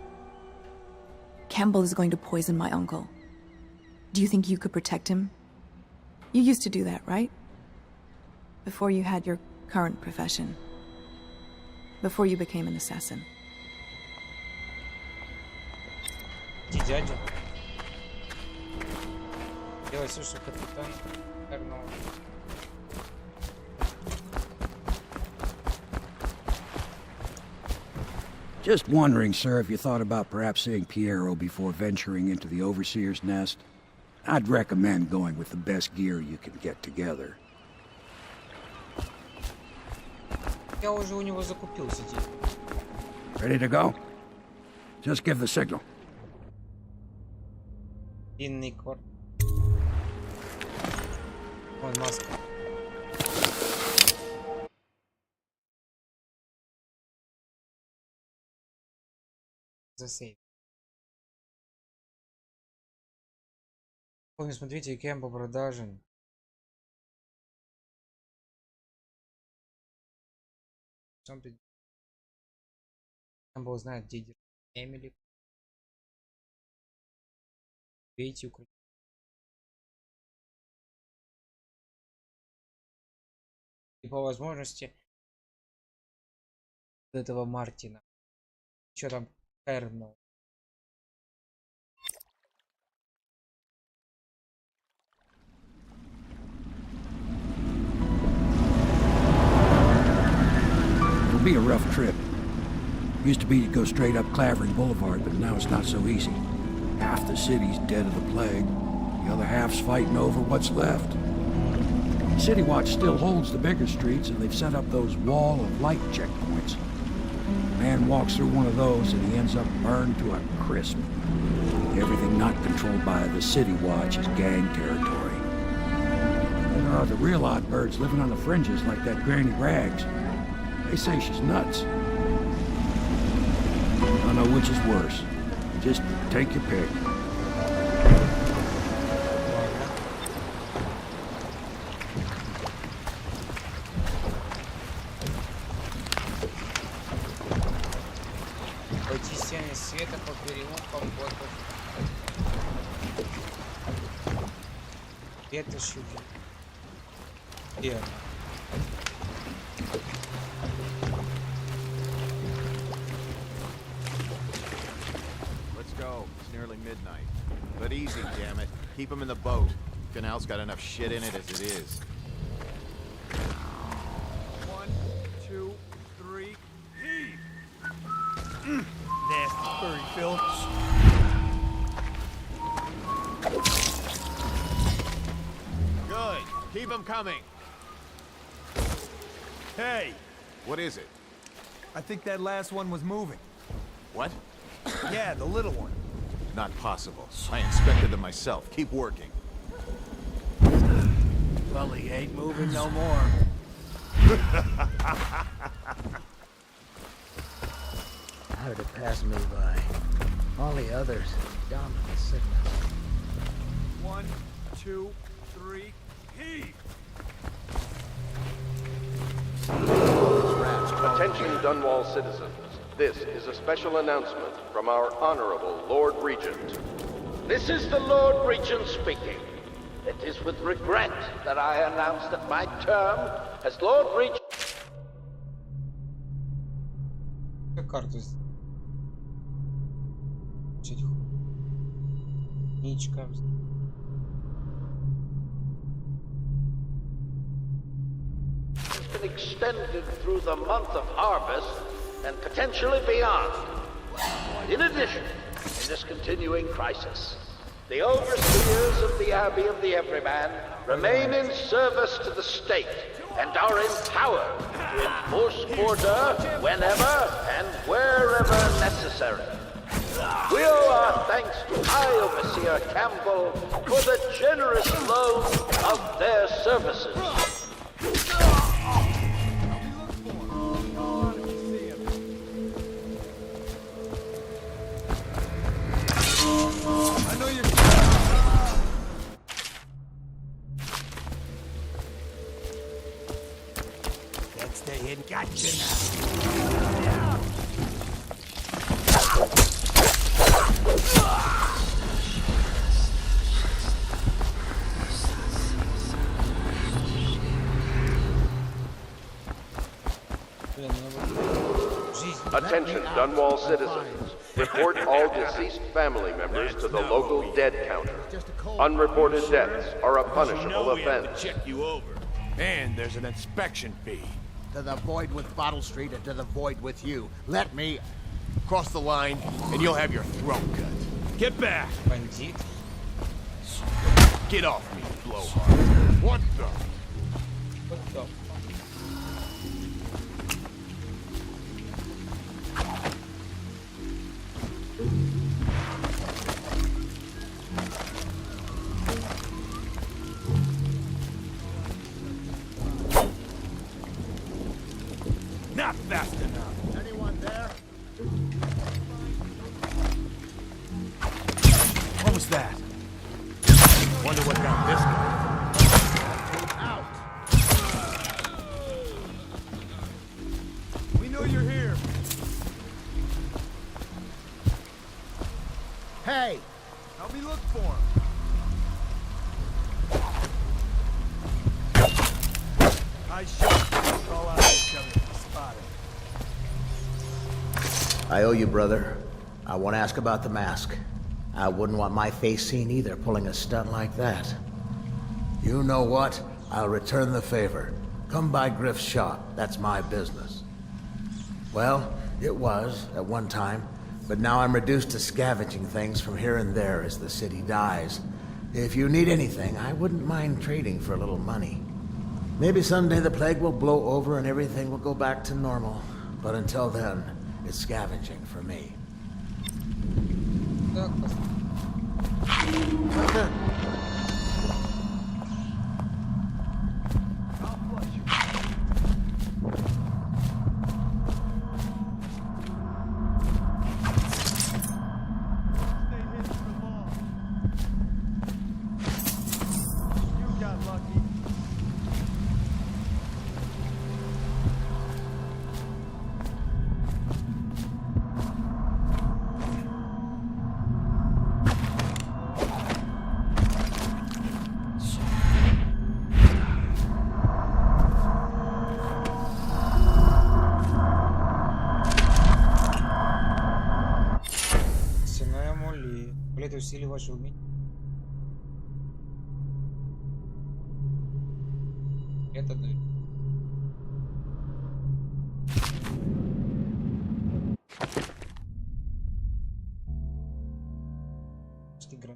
Campbell is going to poison my uncle. Do you think you could protect him? You used to do that, right? Before you had your current profession. Before you became an assassin. Дядя. Я слышу, капитан Эрнол. Just wondering, sir, if you thought about perhaps seeing Piero before venturing into the Overseer's nest. I'd recommend going with the best gear you can get together. Я уже у него закупился, Ready to go? Just give the signal. Длинный корт. Вон маска. Засейв. Ой, смотрите, кем по продажам. Там был знает, где Эмили. Видите, укрыть. И по возможности этого Мартина. Что там Эрнол? It'll be a rough trip. Used to be to go straight up Clavering Boulevard, but now it's not so easy. Half the city's dead of the plague. The other half's fighting over what's left. City Watch still holds the bigger streets, and they've set up those wall of light checkpoints. A man walks through one of those, and he ends up burned to a crisp. Everything not controlled by the City Watch is gang territory. And there are the real odd birds living on the fringes like that Granny Rags. They say she's nuts. I don't know which is worse. Just take your pick. Потисение света по переулкам ботов. Это шутки. Где она? Midnight. But easy, damn it. Keep them in the boat. Canal's got enough shit in it as it is. 1, 2, 3, heave! Nasty furry filth. Good. Keep them coming. Hey! What is it? I think that last one was moving. What? Yeah, the little one. Not possible. I inspected them myself. Keep working. Well, he ain't moving no more. How did it pass me by? All the others, down to the sickness. 1, 2, 3, heave! Attention Dunwall citizens. This is a special announcement from our Honorable Lord Regent. This is the Lord Regent speaking. It is with regret that I announce that my term as Lord Regent... Карту. Ничка. ...has been extended through the month of harvest and potentially beyond. In addition, in this continuing crisis, the overseers of the Abbey of the Everyman remain in service to the state and are empowered to enforce order whenever and wherever necessary. We owe our thanks to High Overseer Campbell for the generous loan of their services. Gotcha now. Attention Dunwall citizens. Report all deceased family members to the local dead counter. Unreported deaths are a punishable offense. Check you over. And there's an inspection fee. To the void with Bottle Street and to the void with you. Let me... Cross the line, and you'll have your throat cut. Get back! Бандит. Get off me, blowhard. What the? What the? Not fast enough. Anyone there? What was that? Wonder what got this guy. Out! We know you're here. Hey! Help me look for him. I shot. All out each other. Spotted. I owe you, brother. I want to ask about the mask. I wouldn't want my face seen either, pulling a stunt like that. You know what? I'll return the favor. Come by Griff's shop. That's my business. Well, it was, at one time, but now I'm reduced to scavenging things from here and there as the city dies. If you need anything, I wouldn't mind trading for a little money. Maybe someday the plague will blow over and everything will go back to normal. But until then, it's scavenging for me. Усилий ваши умения. Это да. Игра.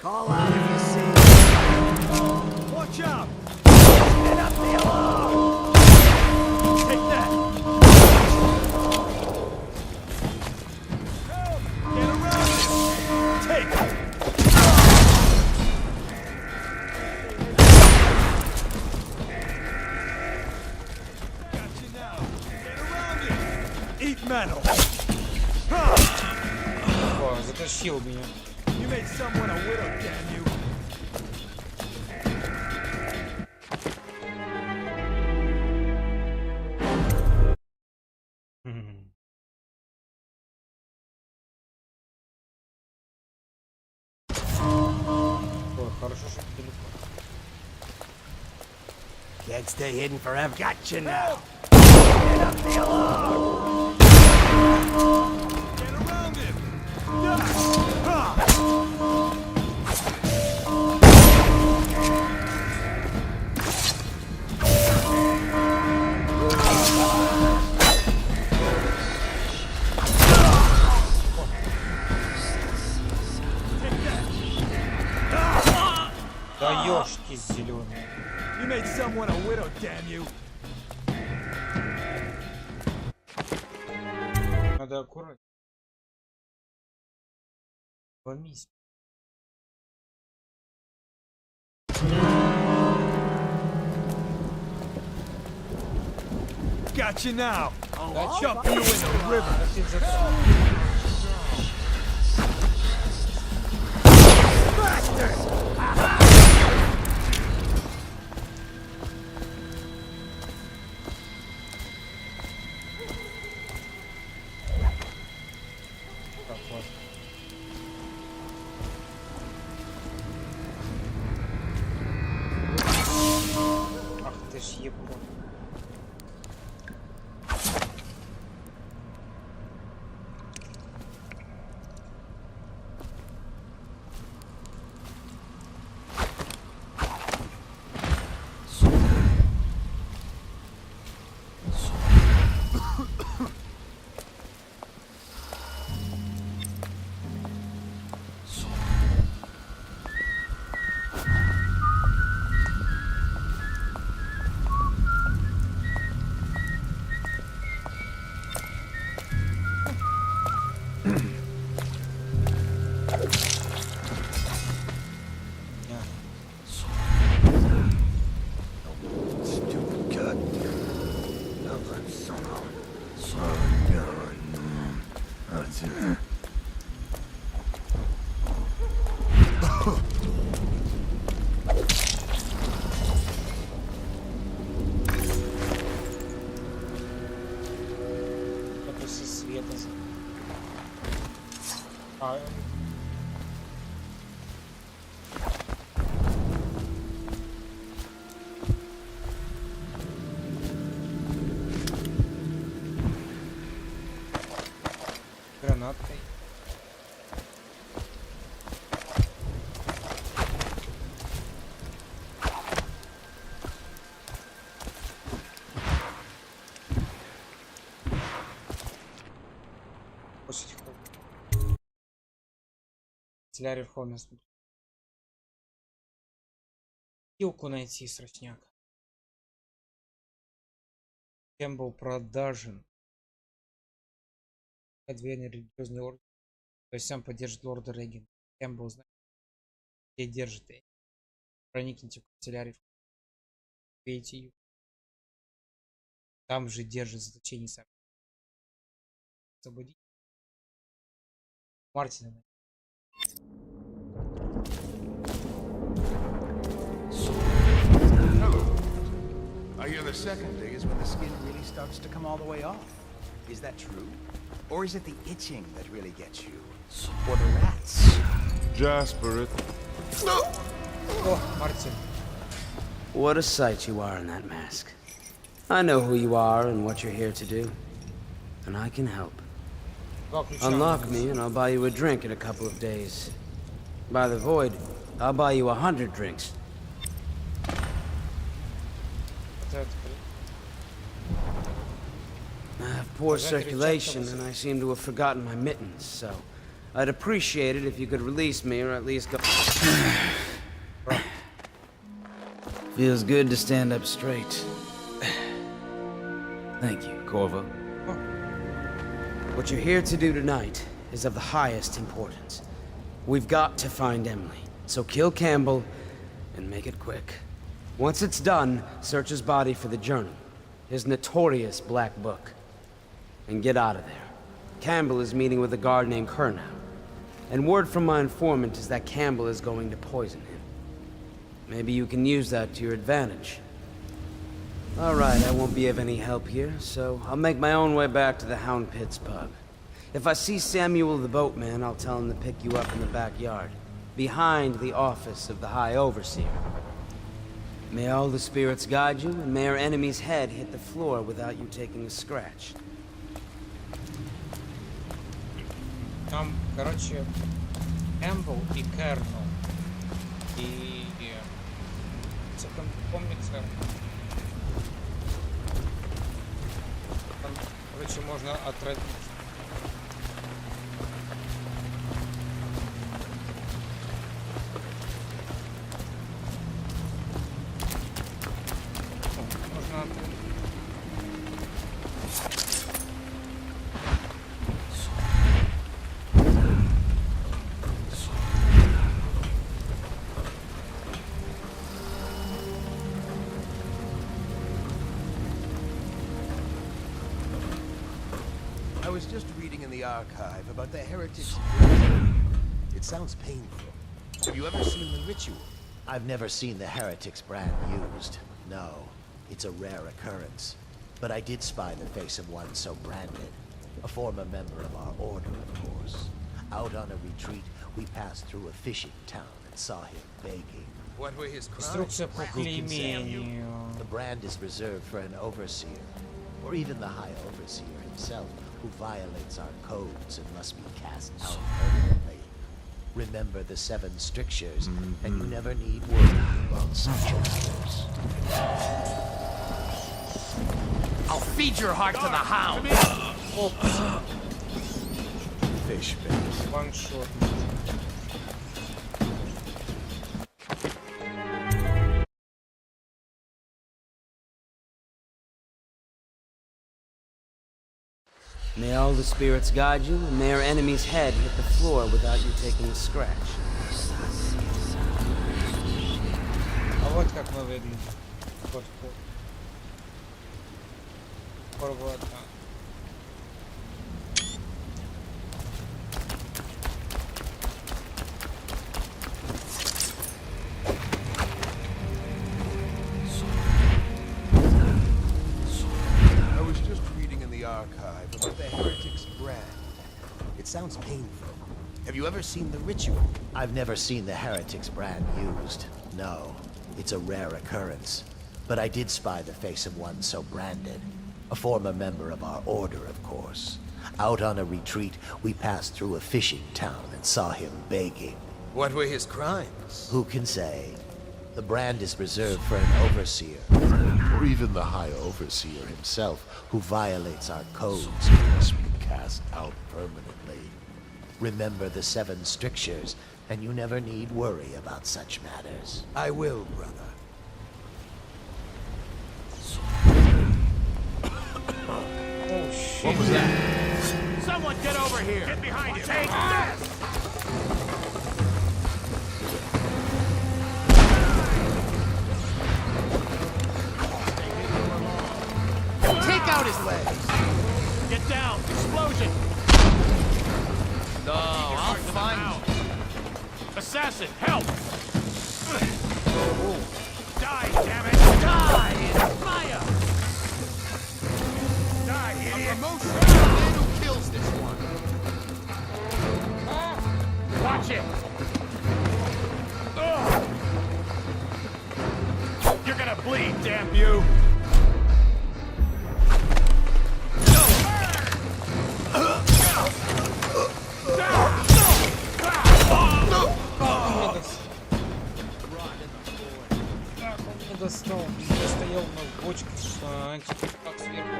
Call out if you see. Watch out! Get up the alarm! Take that! Help! Get around it! Take it! Got you now! Get around it! Eat metal! О, затащил меня. You made someone a widow, damn you! Can't stay hidden forever. Gotcha now. Get up the alarm! Get around him! Да ёшки зеленые. You made someone a widow, damn you! Надо аккуратно. Помись. Got you now! I'll jump you in the river! Bastard! Ах ты ж ебун. Гранаткой. Канцелярия Верховного Суда. Килку найти, срочняк. Кем был продажен? Двойный религиозный орден. То есть сам поддержит лорда Регина. Кем был знает, где держит. Проникните в канцелярию. Бейте ее. Там же держит заточение сам. Освободить. Мартина. I hear the second day is when the skin really starts to come all the way off. Is that true? Or is it the itching that really gets you? Or the rats? Jasper it. Oh, Martin. What a sight you are in that mask. I know who you are and what you're here to do. And I can help. Unlock me and I'll buy you a drink in a couple of days. By the void, I'll buy you 100 drinks. I have poor circulation and I seem to have forgotten my mittens, so I'd appreciate it if you could release me or at least go... Feels good to stand up straight. Thank you, Corvo. What you're here to do tonight is of the highest importance. We've got to find Emily, so kill Campbell and make it quick. Once it's done, search his body for the journal, his notorious black book, and get out of there. Campbell is meeting with a guard named Kernow, and word from my informant is that Campbell is going to poison him. Maybe you can use that to your advantage. All right, I won't be of any help here, so I'll make my own way back to the Hound Pits pub. If I see Samuel the boatman, I'll tell him to pick you up in the backyard, behind the office of the High Overseer. May all the spirits guide you, and may our enemy's head hit the floor without you taking a scratch. Там, короче, Campbell и Kernel. И... Что там помнится? Там, короче, можно отразить. I was just reading in the archive about the heretics. It sounds painful. Have you ever seen the ritual? I've never seen the heretics brand used. No, it's a rare occurrence. But I did spy the face of one so branded. A former member of our order, of course. Out on a retreat, we passed through a fishing town and saw him begging. What were his crimes? Inструкция по клеймению. The brand is reserved for an overseer, or even the high overseer himself, who violates our codes and must be cast out permanently. Remember the 7 strictures, and you never need worry about such matters. I'll feed your heart to the hound! Fish bait. One shot. May all the spirits guide you, and may our enemy's head hit the floor without you taking a scratch. А вот как мы выглядим. Вот. Вот. Archive about the heretics brand. It sounds painful. Have you ever seen the ritual? I've never seen the heretics brand used. No, it's a rare occurrence. But I did spy the face of one so branded. A former member of our order, of course. Out on a retreat, we passed through a fishing town and saw him begging. What were his crimes? Who can say? The brand is reserved for an overseer, or even the high overseer himself, who violates our codes and must be cast out permanently. Remember the 7 strictures, and you never need worry about such matters. I will, brother. Oh shit. What was that? Someone get over here! Get behind him! Take this! Out his legs. Get down. Explosion. No, I'll find you. Assassin, help. Die, damn it. Die in fire. Die, idiot. A promotion to the man who kills this one. Watch it. You're gonna bleed, damn you. Достал, я стоял на бочке с антикрипак сверху.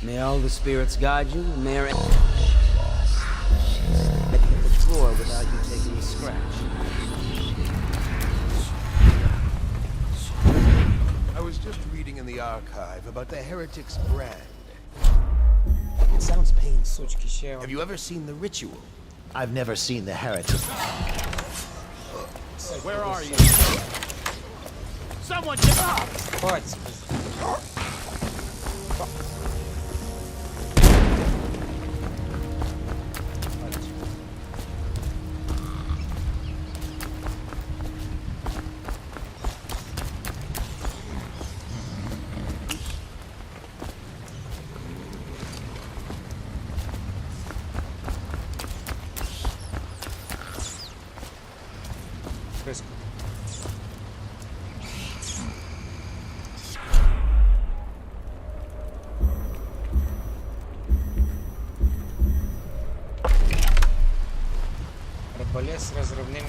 May all the spirits guide you, and may our enemies hit the floor without you taking a scratch. I was just reading in the archive about the heretics brand. It sounds painful. Have you ever seen the ritual? I've never seen the heretics. Where are you? Someone get up! What? происходит? Арбалет с разрывными.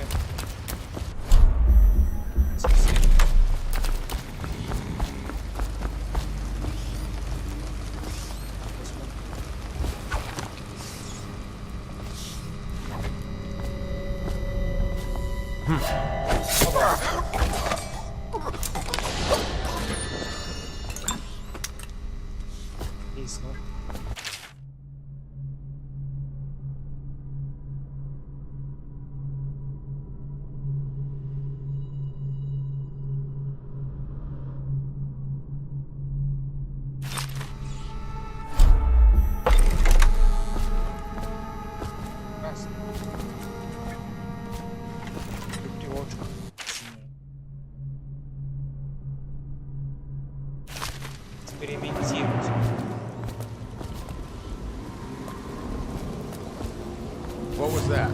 What was that?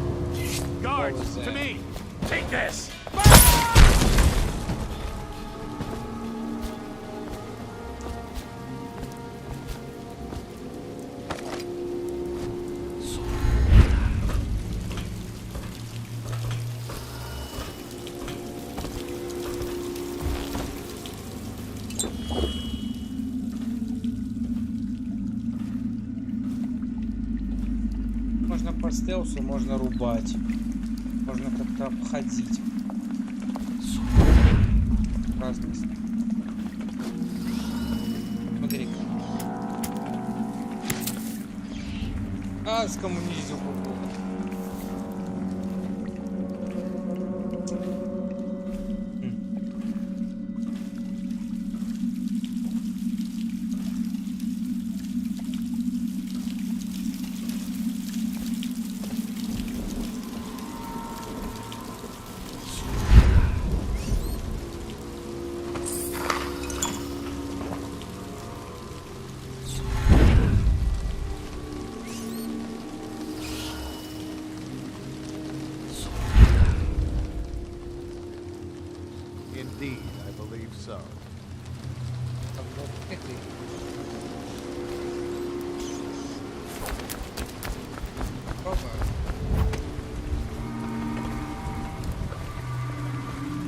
Guards, to me! Take this! Можно по стелсу, можно рубать, можно как-то обходить. Разность. Смотри. А, скоммунизил попал. Indeed, I believe so.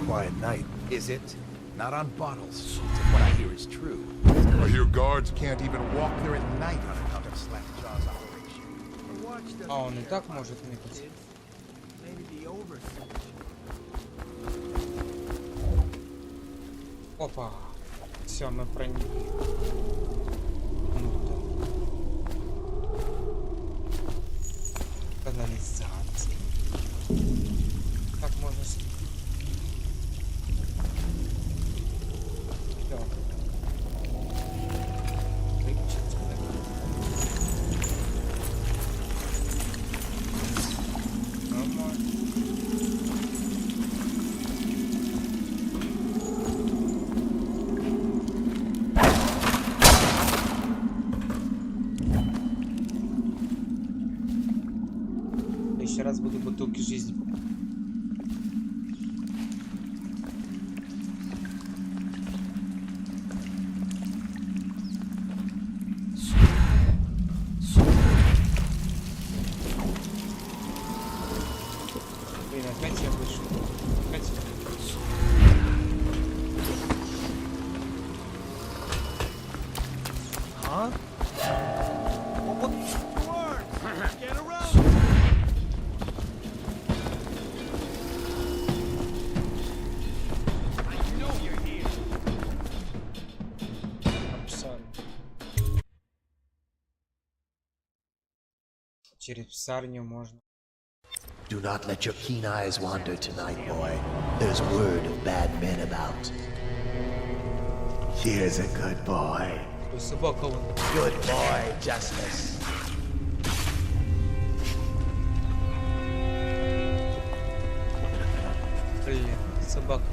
Quiet night. Is it? Not on bottles. If what I hear is true. I hear guards can't even walk there at night on account of Slackjaw's operation. А он и так может мыкать. Опа. Все, мы проникли. Канализация. Как можно... Всё. Выключить сюда. Нормально. Еще раз буду бутылки жизни. Блин, опять я вышел. Опять. А? Через псарню можно. Do not let your keen eyes wander tonight, boy. There's word of bad men about. Here's a good boy. Good boy, Justice. Блин, собака.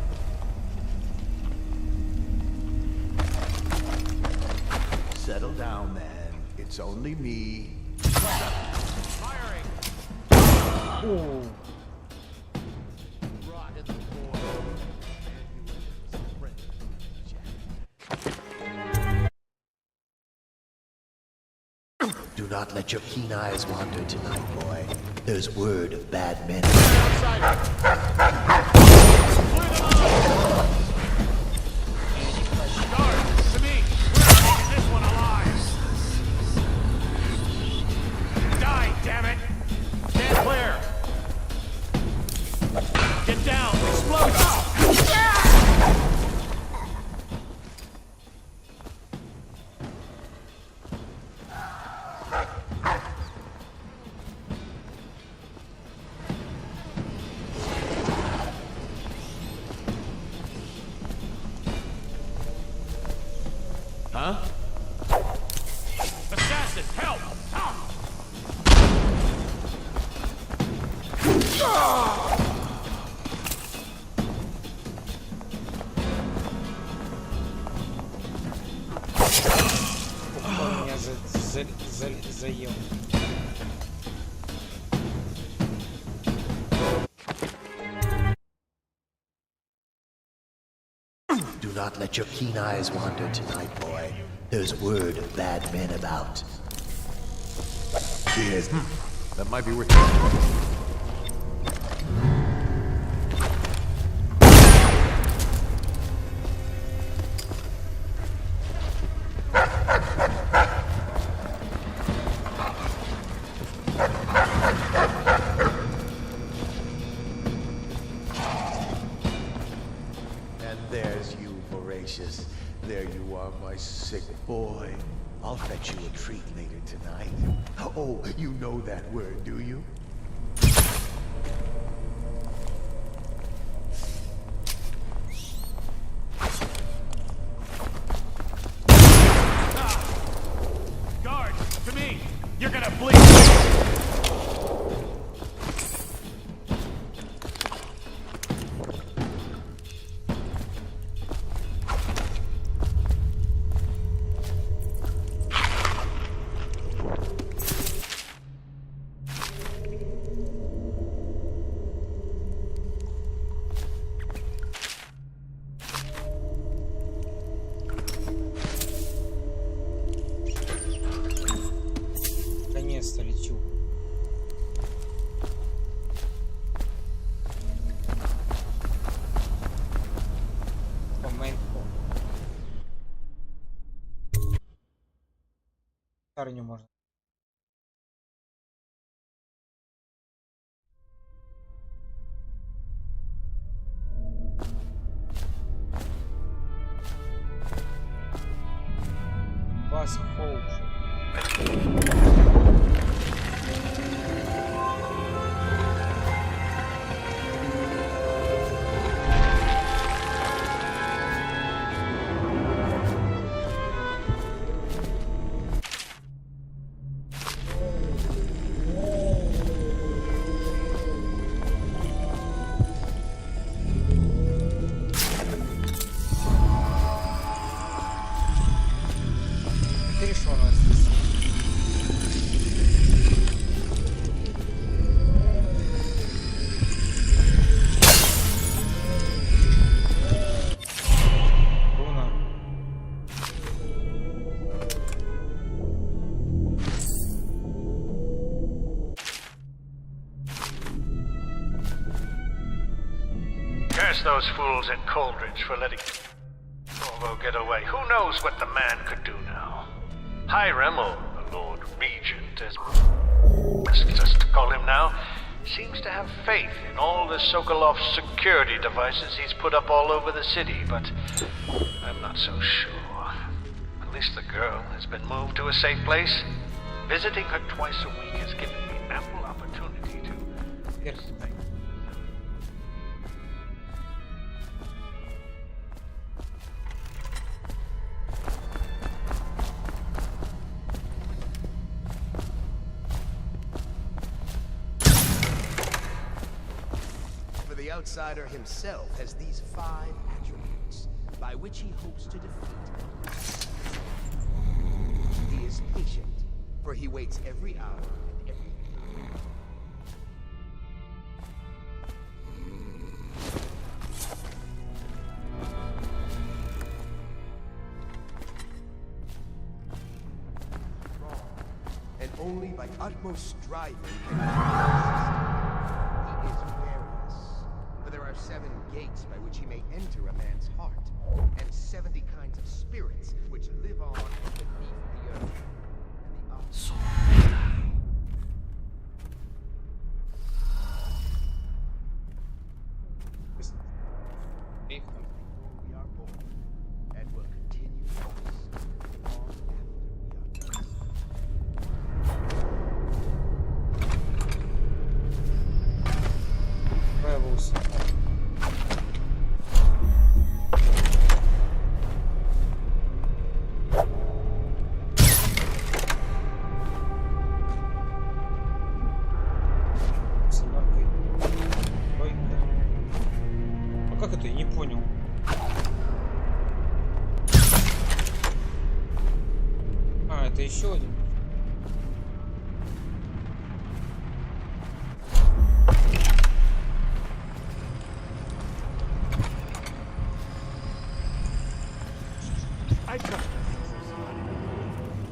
Settle down, man. It's only me. Ooh. Do not let your keen eyes wander tonight, boy. There's word of bad men. Заел. Do not let your keen eyes wander tonight, boy. There's word of bad men about. He is. That might be worth it. There you are, my sick boy. I'll fetch you a treat later tonight. Oh, you know that word, do you? Guard, to me! You're gonna bleed! Не можно. Вас Curse those fools at Coldridge for letting Corvo get away. Who knows what the man could do now? Hiram, or the Lord Regent, as just to call him now, seems to have faith in all the Sokolov's security devices he's put up all over the city, but I'm not so sure. At least the girl has been moved to a safe place. Visiting her twice a week has given me ample opportunity to... The outsider himself has these 5 attributes by which he hopes to defeat. He is patient, for he waits every hour and every minute. And Only by utmost striving can he resist. He is various, for there are 7 gates by which he may enter a man's heart, and 70 kinds of spirits which live on beneath the earth. Их там. We are born, and will continue thus long after we are Rebels. Ой, а как это? Я не понял. А, это еще один. I trust her.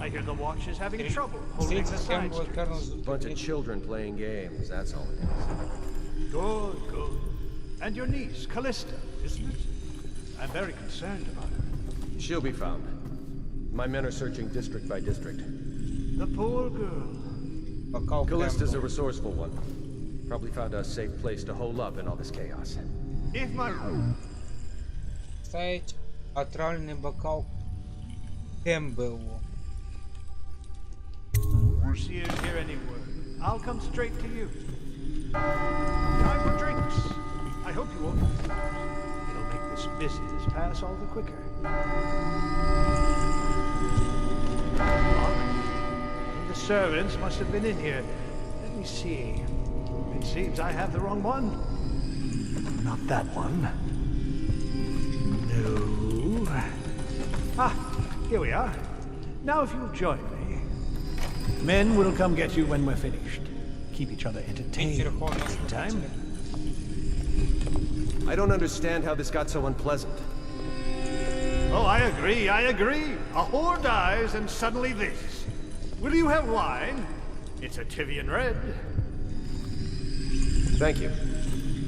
I hear the watch is having trouble holding the side streets. Bunch of children playing games, that's all it is. Good, good. And your niece, Callista, isn't it? I'm very concerned about her. She'll be found. My men are searching district by district. The poor girl. Callista's a resourceful one. Probably found a safe place to hole up in all this chaos. If my... Ставить отравленный бокал Кэмпбеллу. Sears hear any word, I'll come straight to you. Time for drinks. I hope you won't. It'll make this business pass all the quicker. The servants must have been in here. Let me see. It seems I have the wrong one. Not that one. No. Ah, here we are. Now if you'll join me. Men will come get you when we're finished. Keep each other entertained in the meantime. I don't understand how this got so unpleasant. Oh, I agree, I agree. A whore dies and suddenly this. Will you have wine? It's a Tivian Red. Thank you.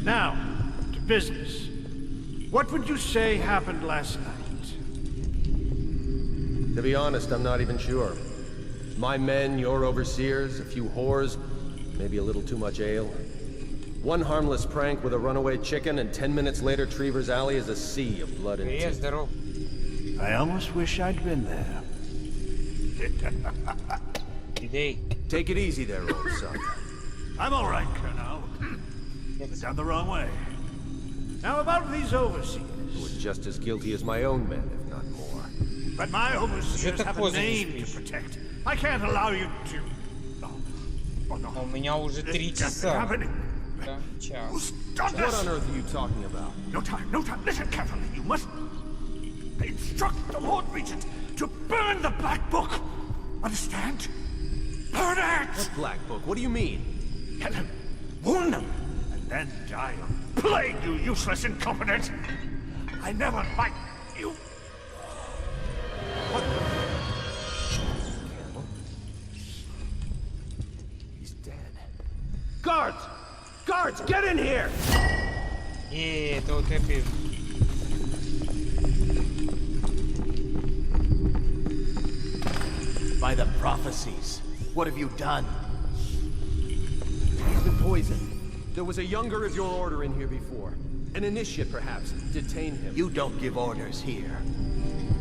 Now, to business. What would you say happened last night? To be honest, I'm not even sure. My men, your overseers, a few whores, maybe a little too much ale. One harmless prank with a runaway chicken, and 10 minutes later, Trevor's Alley is a sea of blood and teeth. I almost wish I'd been there. Take it easy there, old son. I'm all right, Colonel. It's down the wrong way. Now about these overseers. Who are just as guilty as my own men, if not more. But my overseers have a name to protect. I can't allow you to... У меня уже 3 часа. Да, час. What on earth are you talking about? No time, no time. Listen carefully. You must instruct the Lord Regent to burn the Black Book. Understand? Burn it! What Black Book? What do you mean? Tell him. Warn them. And then die of plague, you useless incompetent. I never liked you. What? He's dead. Guards! Guards, get in here! Это вот эпик. By the prophecies, what have you done? He's been poisoned. There was a younger of your order in here before. An initiate, perhaps. Detain him. You don't give orders here.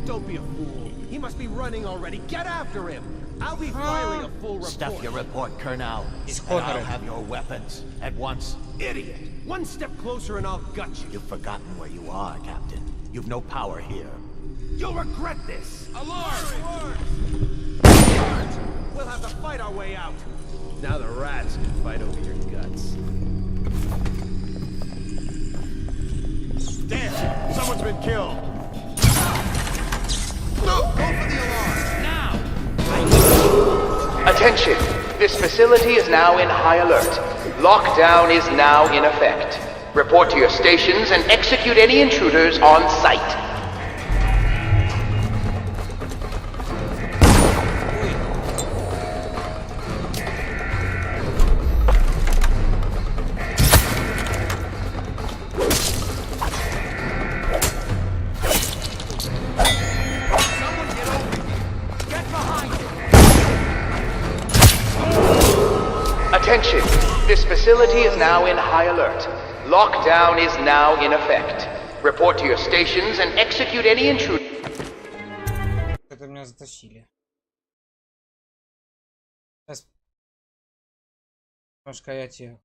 Don't be a fool. He must be running already. Get after him! I'll be filing a full report. Stuff your report, Colonel. And I'll have your weapons at once. Idiot! One step closer and I'll gut you. You've forgotten where you are, Captain. You've no power here. You'll regret this! Alarm! Guards! We'll have to fight our way out. Now the rats can fight over your guts. Damn! Someone's been killed! Go for the alarm! Now! Attention! This facility is now in high alert. Lockdown is now in effect. Report to your stations and execute any intruders on site. This facility is now in high alert. Lockdown is now in effect. Report to your stations and execute any intruder. Это меня затащили. Сейчас немножко эти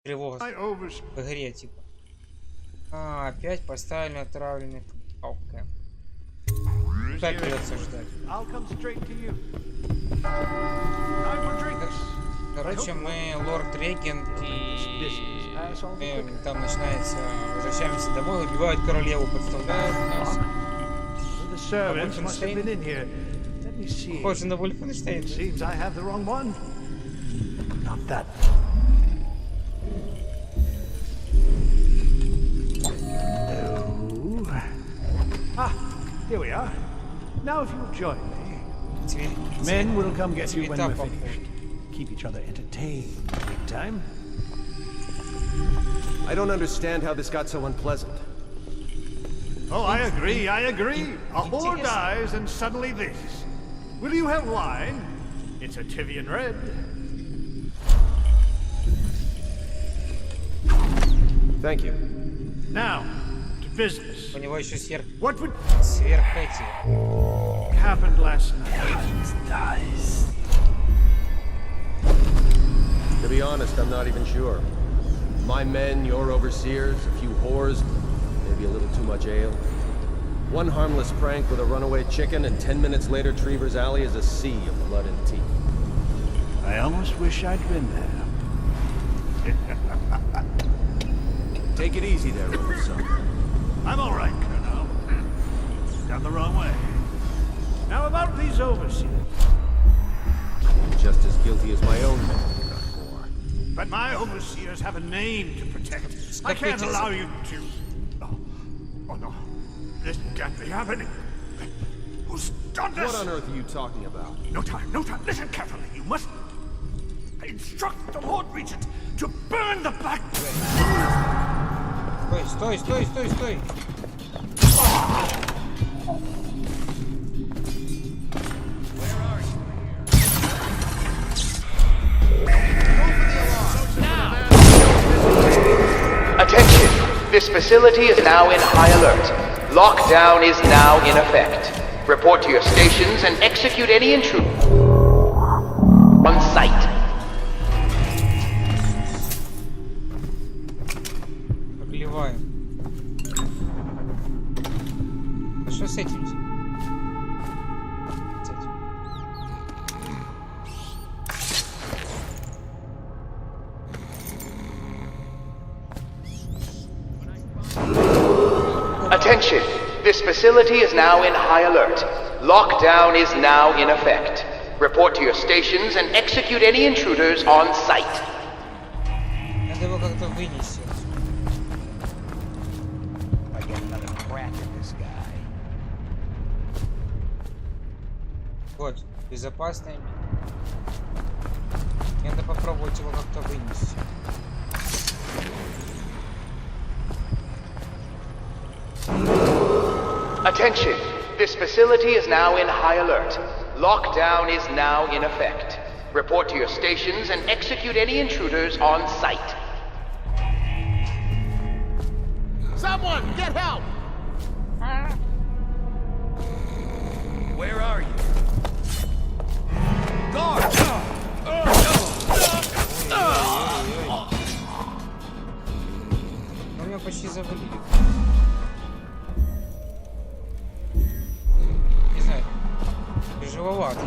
тревога в игре типа. Опять поставили отравленный. Окей. Так придется ждать. Короче, мы лорд Регент и мы, там начинается, возвращаемся домой, убивают королеву, подставляют нас. Похоже на Вольфенштейн. Here we are. Now if you'll join me, men will come get you when we're finished. Keep each other entertained, big time. I don't understand how this got so unpleasant. Oh, I agree, I agree. A whore dies and suddenly this. Will you have wine? It's a Tivian red. Thank you. Now, to business. У него еще сверх эти. Happened last night. Dies. To be honest, I'm not even sure. My men, your overseers, a few whores, maybe a little too much ale. One harmless prank with a runaway chicken, and 10 minutes later, Trevor's Alley is a sea of blood and teeth. I almost wish I'd been there. Take it easy there, old son. I'm all right, Colonel. Down the wrong way. Now about these overseers. Just as guilty as my own men. But my overseers have a name to protect. I can't allow you to... Oh no. This can't be happening. Who's done this? What on earth are you talking about? No time, no time. Listen carefully. You must instruct the Lord Regent to burn the Black Blade. Стой, стой, стой, стой. Attention! This facility is now in high alert. Lockdown is now in effect. Report to your stations and execute any intruder on site. Огливаем. А что с этим? Attention! This facility is now in high alert. Lockdown is now in effect. Report to your stations and execute any intruders on site. Надо его как-то вынести. I get another crack at this guy. Вот, безопасное. Надо попробовать его как-то вынести. Attention! This facility is now in high alert. Lockdown is now in effect. Report to your stations and execute any intruders on site. Someone, get help! Where are you? Guard! Он меня почти завалили. Не знаю. Тяжеловато.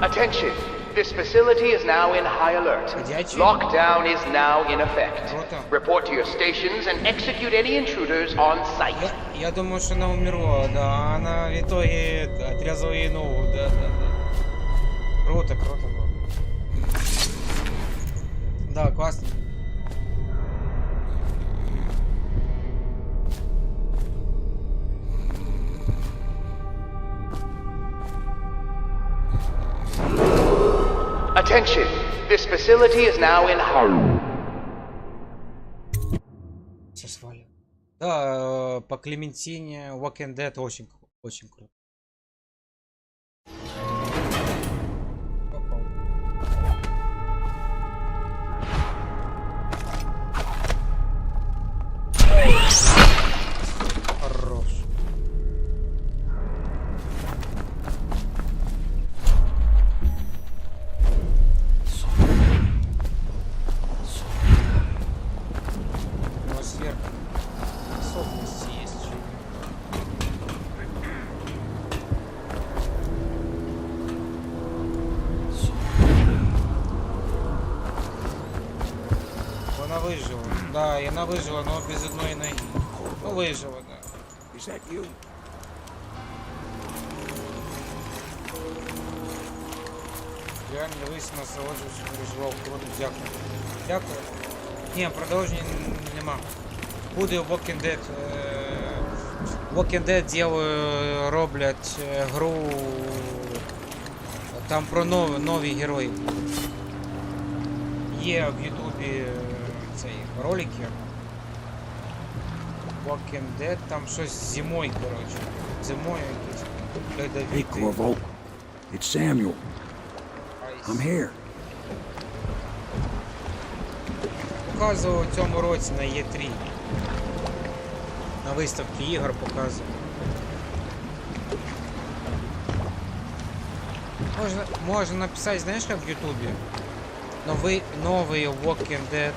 Attention! This facility is now in high alert. Lockdown is now in effect. Report to your stations and execute any intruders on site. Я думаю, что она умерла, да. Она в итоге отрезала ей ногу, да. Круто, круто было. Да, классно. Attention! This facility is now in high. Все свалил. Да, по Клементине Walking Dead очень круто. она выжила. Да, и она выжила, но без одной ноги. Ну, выжила, да. Is that you? Реально дивись, насолоджуюсь, переживав, круто, дякую. Дякую. Ні, продовження нема. Буде Walking Dead. Walking Dead роблять гру. Там про нові герої. Є в Ютубі цей ролики. Walking Dead, там щось зимою, коротше. Зимою якісь. Hey, Corvo. It's Samuel. I'm here. Показував у цьому році на Е3. На виставці ігор показував. Можна написати, знаєш, як в Ютубі? Новий Walking Dead.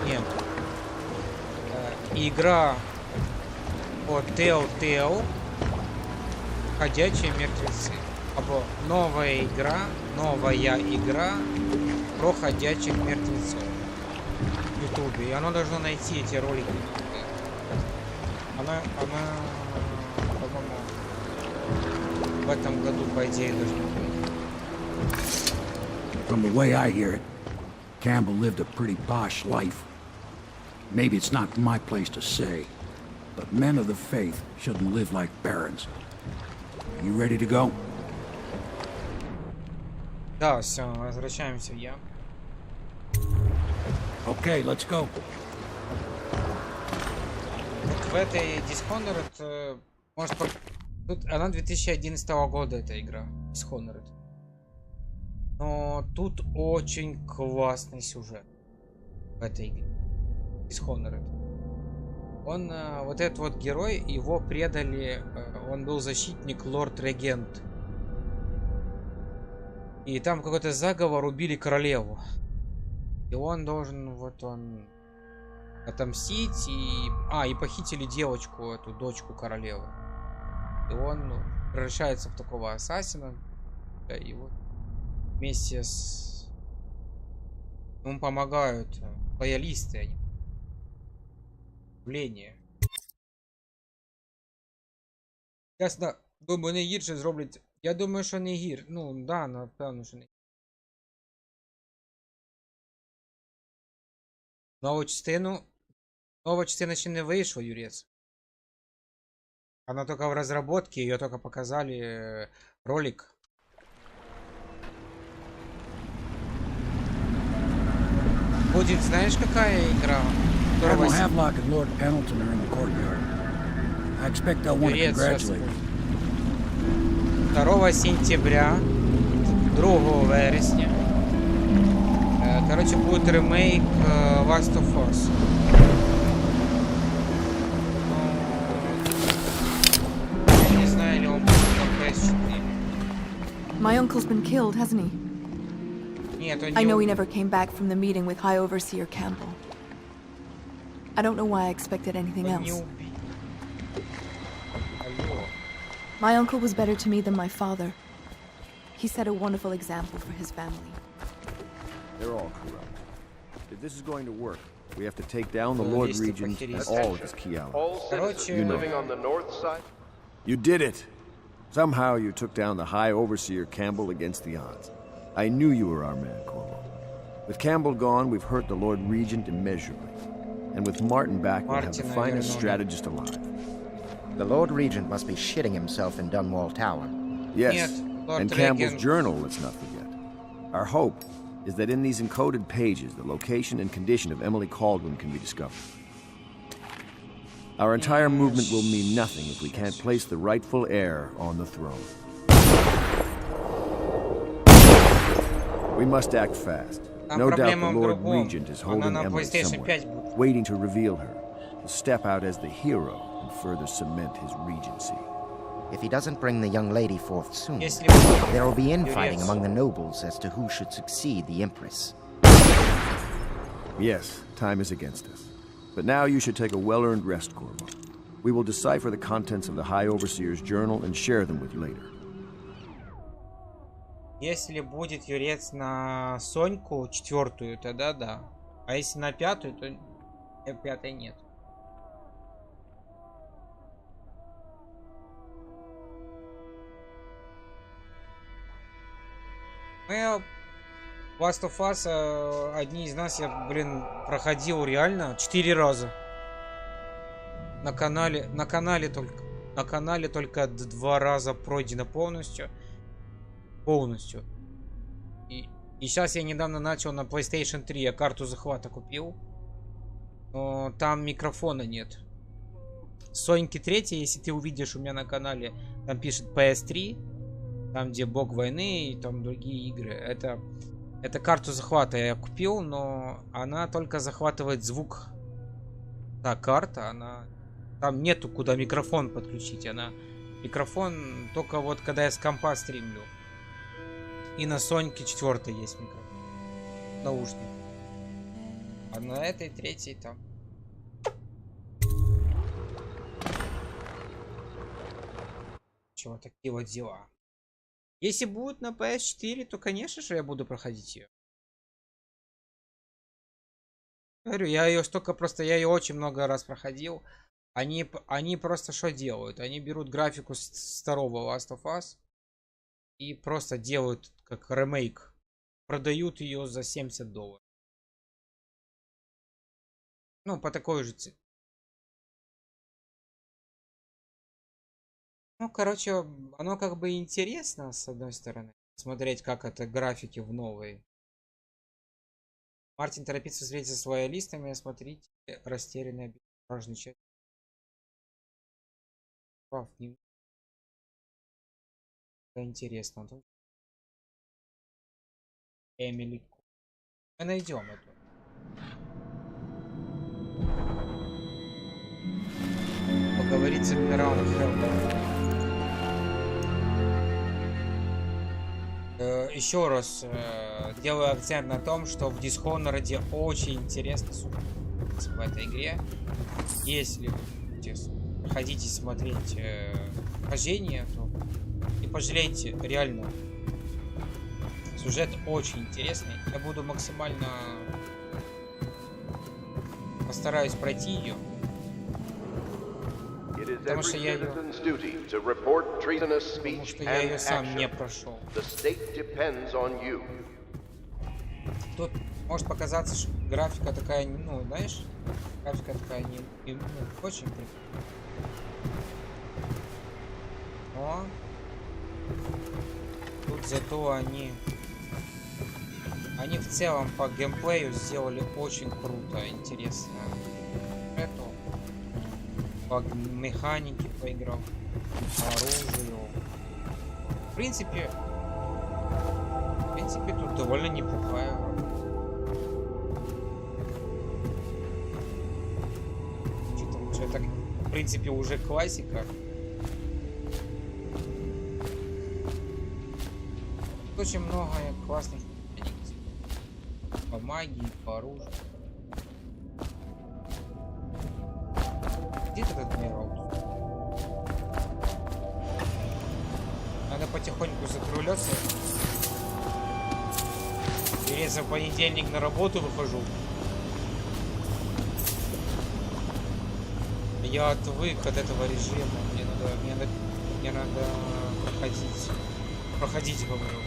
Нет. Игра по Telltale. Ходячие мертвецы. Або новая игра про ходячих мертвецов в Ютубе. И оно должно найти эти ролики. Она по-моему, в этом году, по идее, должна быть. From the way I hear it, Campbell lived a pretty posh life. Maybe it's not my place to say, but men of the faith shouldn't live like barons. Are you ready to go? Да, все, возвращаемся в я. Okay, let's go. Вот в этой Dishonored, может, тут она 2011 года, эта игра, Dishonored. Но тут очень классный сюжет в этой игре. Dishonored. Он, вот этот вот герой, его предали, он был защитник, лорд-регент. И там какой-то заговор, убили королеву. И он должен, вот он, отомстить и... и похитили девочку, эту дочку королевы. И он превращается в такого ассасина. И вот вместе с... Ему помогают лоялисты, они. Явление. Ясно, думаю, не гірше зроблять. Я думаю, що не гір. Ну, да, напевно, що не. Нова частина ще не вийшла, Юрець. Она только в разработке, ее только показали ролик. Будет, знаешь, какая игра? Admiral Havelock and Lord Pendleton are in the courtyard. I expect they'll want to congratulate you. 2 сентября, 2 вересня. Короче, будет ремейк Last of Us. Не знаю, ли он будет на PS4. My uncle's been killed, hasn't he? Нет, он не... I know he never came back from the meeting with High Overseer Campbell. I don't know why I expected anything else. My uncle was better to me than my father. He set a wonderful example for his family. They're all corrupt. If this is going to work, we have to take down the Lord Regent and all of his key allies. All citizens living on the north side. You did it! Somehow you took down the High Overseer Campbell against the odds. I knew you were our man, Corvo. With Campbell gone, we've hurt the Lord Regent immeasurably. And with Martin back, we'll have the finest strategist alive. The Lord Regent must be shitting himself in Dunwall Tower. Yes, and Campbell's journal, let's not forget. Our hope is that in these encoded pages, the location and condition of Emily Caldwell can be discovered. Our entire movement will mean nothing if we can't place the rightful heir on the throne. We must act fast. No doubt the Lord Regent is holding Emily somewhere, waiting to reveal her, to step out as the hero and further cement his regency. If he doesn't bring the young lady forth soon, there will be infighting among the nobles as to who should succeed the Empress. Yes, time is against us. But now you should take a well-earned rest, Corvo. We will decipher the contents of the High Overseer's journal and share them with you later. Если будет юрец на Соньку 4-ю, тогда да. А если на 5-ю, то 5-й нет. Мы Last of Us, одни из нас, я, блин, проходил реально 4 раза. На канале только 2 раза пройдено полностью. И сейчас я недавно начал на PlayStation 3, я карту захвата купил. Но там микрофона нет. Соньки 3, если ты увидишь у меня на канале, там пишет PS3. Там, где бог войны и там другие игры. Это карту захвата я купил, но она только захватывает звук. Та карта, она... Там нету куда микрофон подключить. Микрофон только вот когда я с компа стримлю. И на Соньке 4 есть микрофон. Наушник. А на этой 3 там. Чего, такие вот дела. Если будет на PS4, то, конечно же, я буду проходить ее. Говорю, я ее очень много раз проходил. Они просто что делают? Они берут графику с второго Last of Us и просто делают как ремейк. Продают ее за $70. Ну, по такой же цене. Ну, короче, оно как бы интересно, с одной стороны, смотреть, как это графики в новой. Мартин торопится встретиться со своими листами, смотрите, растерянная важная часть. Интересно. Эмили. Мы найдем это. Поговорить с адмиралом Хеллом. Еще раз делаю акцент на том, что в Dishonored очень интересно в этой игре. Если вы хотите смотреть прохождение, то не пожалейте, реально. Сюжет очень интересный. Я буду максимально постараюсь пройти ее. Потому что я ее сам не прошел. Тут может показаться, что графика такая, ну, знаешь, графика такая не очень прикольная. Но тут зато они в целом по геймплею сделали очень круто, интересно. Это по механике поиграл, по оружию. В принципе, тут довольно неплохая. Это, в принципе, уже классика. Очень много классных механик. По магии, по оружию. Где этот адмирал? Надо потихоньку закругляться. Интересно, в понедельник на работу выхожу. Я отвык от этого режима. Мне надо проходить, говорю.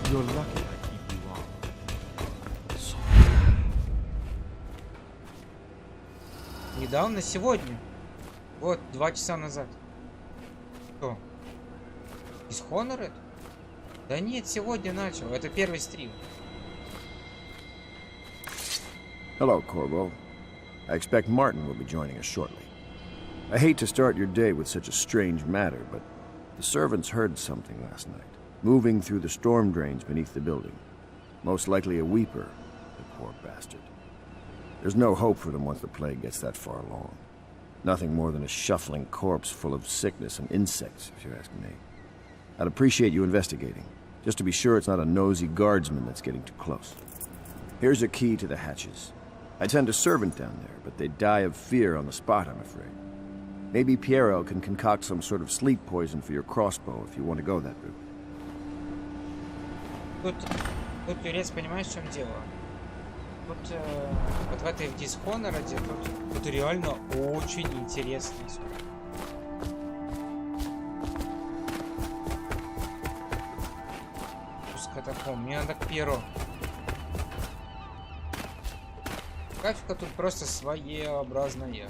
You're lucky I keep you on. Недавно, сегодня. Вот, 2 часа назад. Что? DISHONORED? Да нет, сегодня начал. Это первый стрим. Hello, Corvo. I expect Martin will be joining us shortly. I hate to start your day with such a strange matter, but the servants heard something last night, moving through the storm drains beneath the building. Most likely a weeper, the poor bastard. There's no hope for them once the plague gets that far along. Nothing more than a shuffling corpse full of sickness and insects, if you ask me. I'd appreciate you investigating, just to be sure it's not a nosy guardsman that's getting too close. Here's a key to the hatches. I'd send a servant down there, but they'd die of fear on the spot, I'm afraid. Maybe Piero can concoct some sort of sleep poison for your crossbow if you want to go that route. Тут Юрец, понимаешь, в чем дело? Тут вот в этой Dishonored тут реально очень интересно. Пускай таком, мне надо к Пьеро. Графика тут просто своеобразная,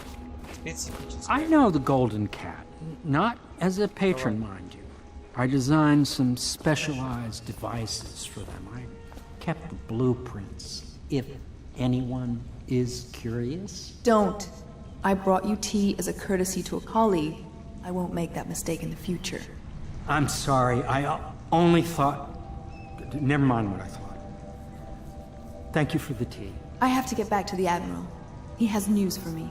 специфическая. I know the Golden Cat, not as a patron, mind you. I designed some specialized devices for them. I kept the blueprints, if anyone is curious. Don't. I brought you tea as a courtesy to a colleague. I won't make that mistake in the future. I'm sorry, I only thought... Never mind what I thought. Thank you for the tea. I have to get back to the Admiral. He has news for me.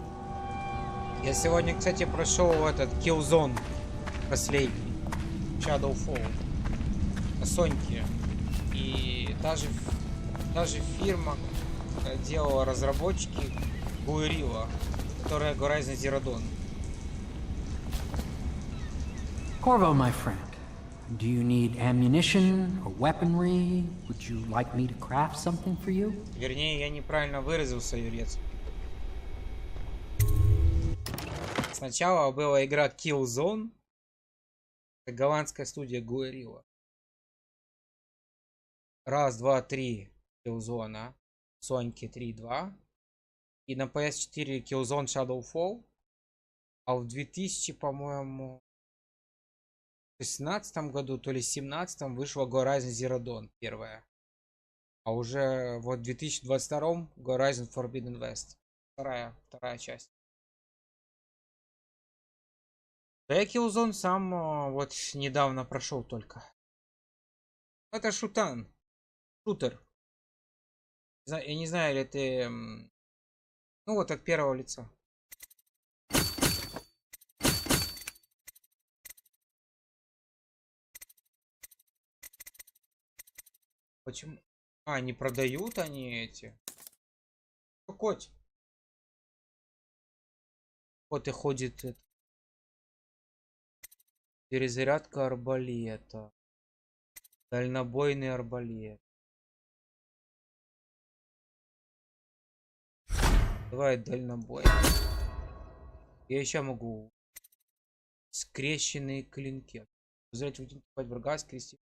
Я сегодня, кстати, прошел этот Killzone последний, Shadowfall на Соньке, и даже фирма делала разработчики Guerrilla, которая Horizon Zero Dawn. Corvo, my friend, do you need ammunition or weaponry? Would you like me to craft something for you? Вернее, я неправильно выразился, Юрец. Сначала была игра Killzone, это голландская студия Guerrilla. Раз, два, три Killzone, Соньки 3.2. И на PS4 Killzone Shadowfall. А в 2000, по-моему, в 16 году, то ли 17 вышла Horizon Zero Dawn первая. А уже вот в 2022 Horizon Forbidden West. Вторая часть. Да я Killzone сам вот недавно прошел только. Это шутан. Шутер. Я не знаю, ли ты... Ну вот от первого лица. Почему? А, не продают они эти? Коть. Вот и ходит это. Перезарядка арбалета. Дальнобойный арбалет. Давай дальнобой. Я еще могу. Скрещенные клинки. Взять врага, скрестить.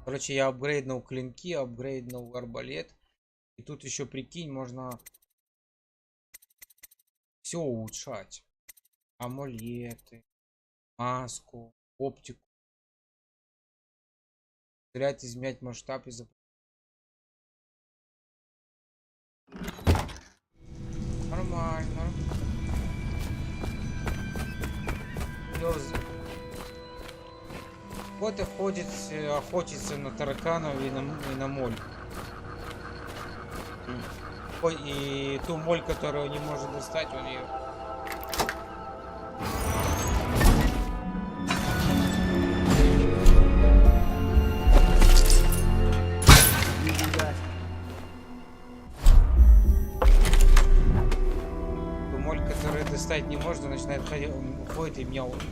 Короче, я апгрейднул клинки, апгрейднул арбалет. И тут еще, прикинь, можно все улучшать. Амулеты, маску, оптику. Стрелять, изменять масштаб и Нормально. Вот и ходит, охотится на тараканов и на моль. И ту моль, которую не может достать, он ее... Ту моль, которую достать не можно, начинает ходить и мяукает.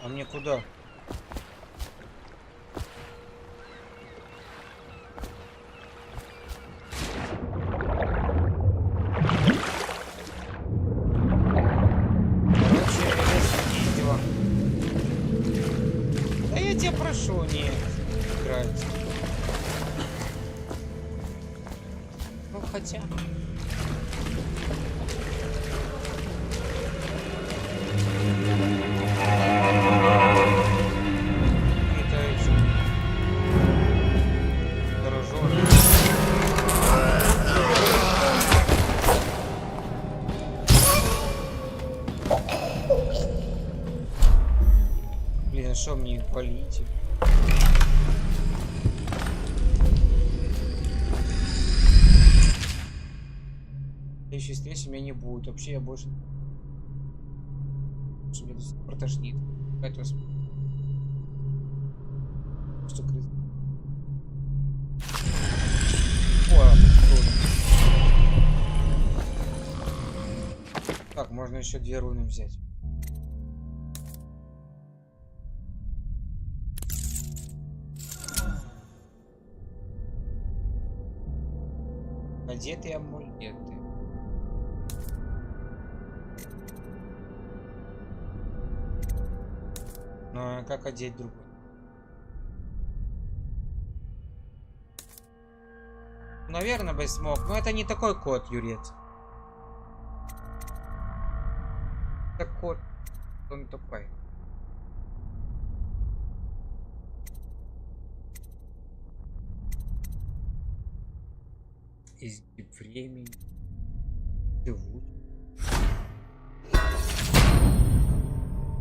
А мне куда? Да я тебя прошу не играть. Ну хотя. блин, что мне полить? Следующей встречи меня не будет. Вообще я больше... Что меня протошнит. Это... Что крыс... О, так, можно еще 2 руны взять. Одетые амулеты. Ну а как одеть другой? Наверное, бы смог. Но это не такой код, Юрец. Это код. Он такой. Из времени. Живут.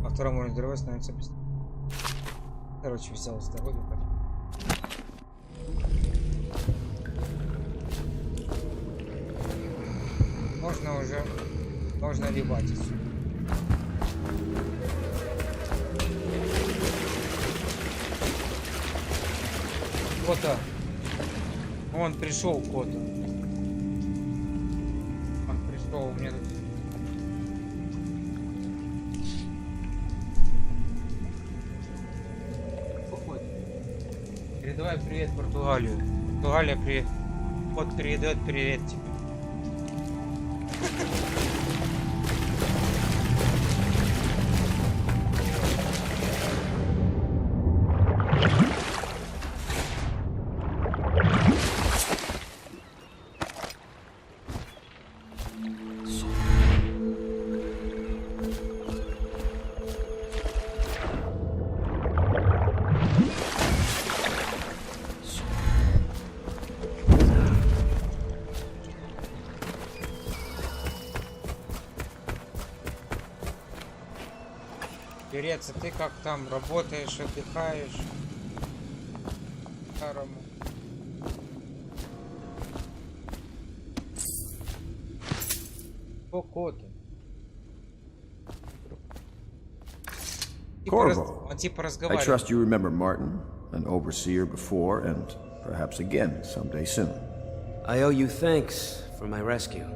На втором уровне здоровья становится быстрее. Короче, взял здоровье. Можно уже. Можно ливать отсюда. Кота. Он пришел, Кота. Он пришел, у меня тут. Передавай привет Португалию. Португалия, привет. Кот передает привет тебе. Юрец, а ты как там работаешь, отдыхаешь? Старому. О, коты. Corvo, Он типа I разговаривает. trust you remember Martin, an overseer before and perhaps again someday soon. I owe you thanks for my rescue.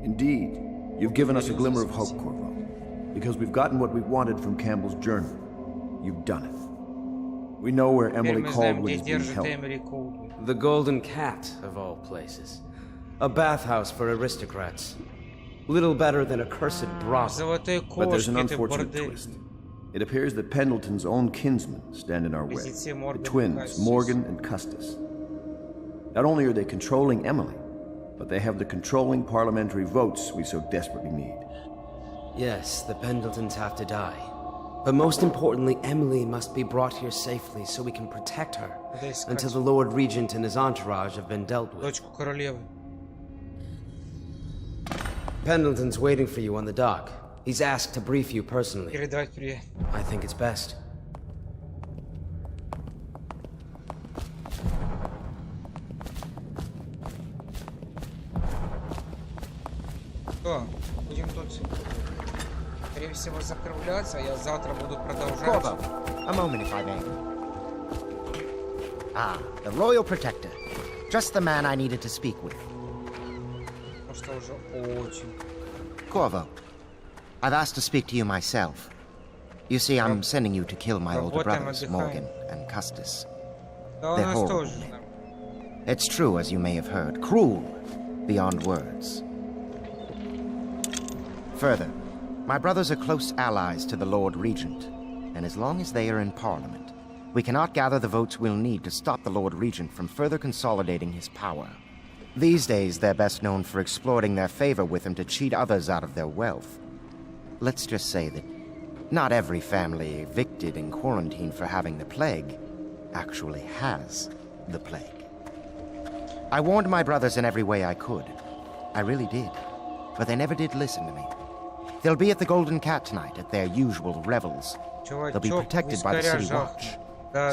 Indeed, you've given us a glimmer of hope, Corvo. Because we've gotten what we wanted from Campbell's journal. You've done it. We know where Emily Caldwell is being held. The Golden Cat, of all places. A bathhouse for aristocrats. Little better than a cursed brothel. But there's an unfortunate twist. It appears that Pendleton's own kinsmen stand in our way. The twins, Morgan and Custis. Not only are they controlling Emily, but they have the controlling parliamentary votes we so desperately need. Yes, the Pendletons have to die. But most importantly, Emily must be brought here safely so we can protect her until the Lord Regent and his entourage have been dealt with. Pendleton's waiting for you on the dock. He's asked to brief you personally. I think it's best. Будем тут, скорее всего, закругляться. Я завтра буду продолжать. Corvo, a moment if I may. Ah, the Royal Protector. Just the man I needed to speak with. Corvo, I've asked to speak to you myself. You see, I'm sending you to kill my older brothers, Morgan and Custis. They're horrible men. It's true, as you may have heard. Cruel beyond words. Further, my brothers are close allies to the Lord Regent, and as long as they are in Parliament, we cannot gather the votes we'll need to stop the Lord Regent from further consolidating his power. These days, they're best known for exploiting their favor with him to cheat others out of their wealth. Let's just say that not every family evicted and quarantined for having the plague actually has the plague. I warned my brothers in every way I could. I really did. But they never did listen to me. They'll be at the Golden Cat tonight at their usual revels. They'll be protected by the city watch,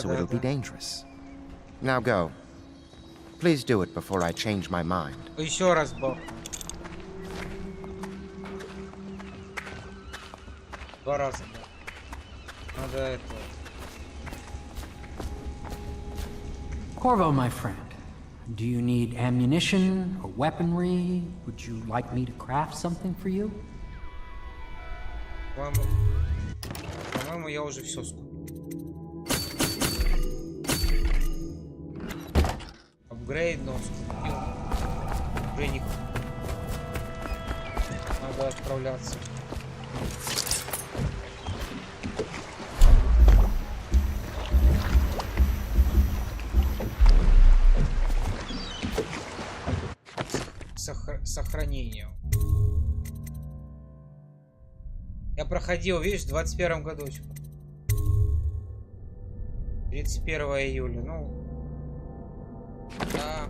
so it'll be dangerous. Now go. Please do it before I change my mind. Еще раз, Бог. 2 раза, да. Надо это... Corvo, my friend, do you need ammunition or weaponry? Would you like me to craft something for you? По-моему, я уже все скупил. Апгрейд, но скупил. Уже не... Надо отправляться. Сохранению. Я проходил, видишь, в 21 году. 31 июля. Ну, да,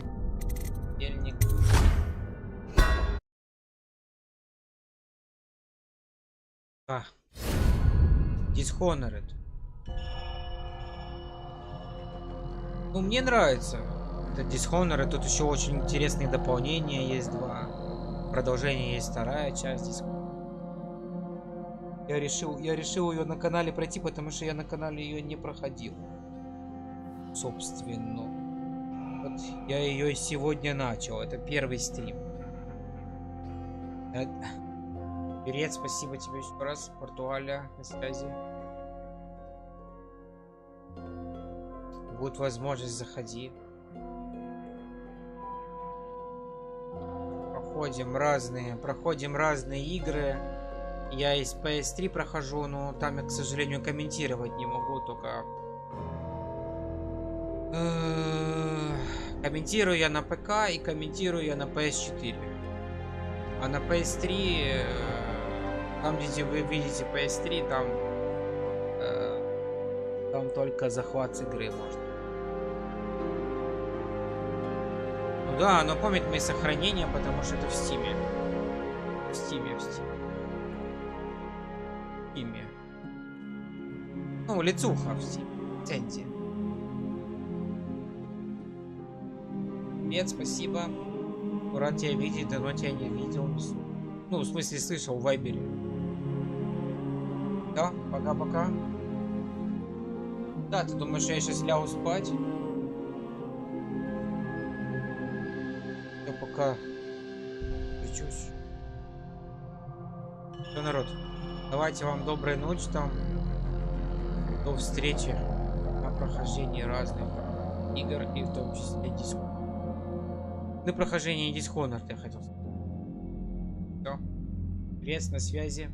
дельник. Dishonored. Ну, мне нравится. Это Dishonored, тут еще очень интересные дополнения есть 2. Продолжение есть 2 часть Dishonored. Я решил ее на канале пройти, потому что я на канале ее не проходил. Собственно. Вот я ее сегодня начал. Это первый стрим. Привет, спасибо тебе еще раз. Португалия на связи. Будет возможность, заходи. Проходим разные игры. Я из PS3 прохожу, но там я, к сожалению, комментировать не могу, только комментирую я на ПК и комментирую я на PS4. А на PS3, там где вы видите PS3, там только захват с игры можно. Ну да, но помнит мои сохранения, потому что это в Стиме. В Стиме. Ну, лицуха в Стиме. Центе. Привет, спасибо. Рад тебя видеть, давно тебя не видел. Ну, в смысле, слышал в Вайбере. Да, пока-пока. Да, ты думаешь, я сейчас лягу спать? Я пока лечусь. Что, народ? Давайте вам доброй ночи там. До встречи на прохождении разных игр и в том числе Dishonored. На прохождении Dishonored я хотел сказать. Все. Привет, на связи.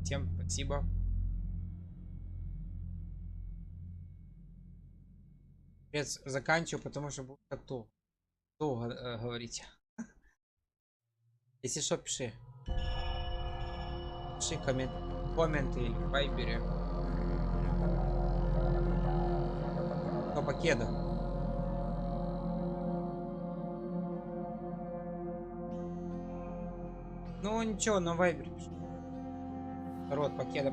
Всем спасибо. Привет, заканчиваю, потому что будет так долго говорить. Если что, пиши. Пиши комменты или в Вайбере. До покеда. Ну ничего, на Вайбере пиши. Народ, покеда.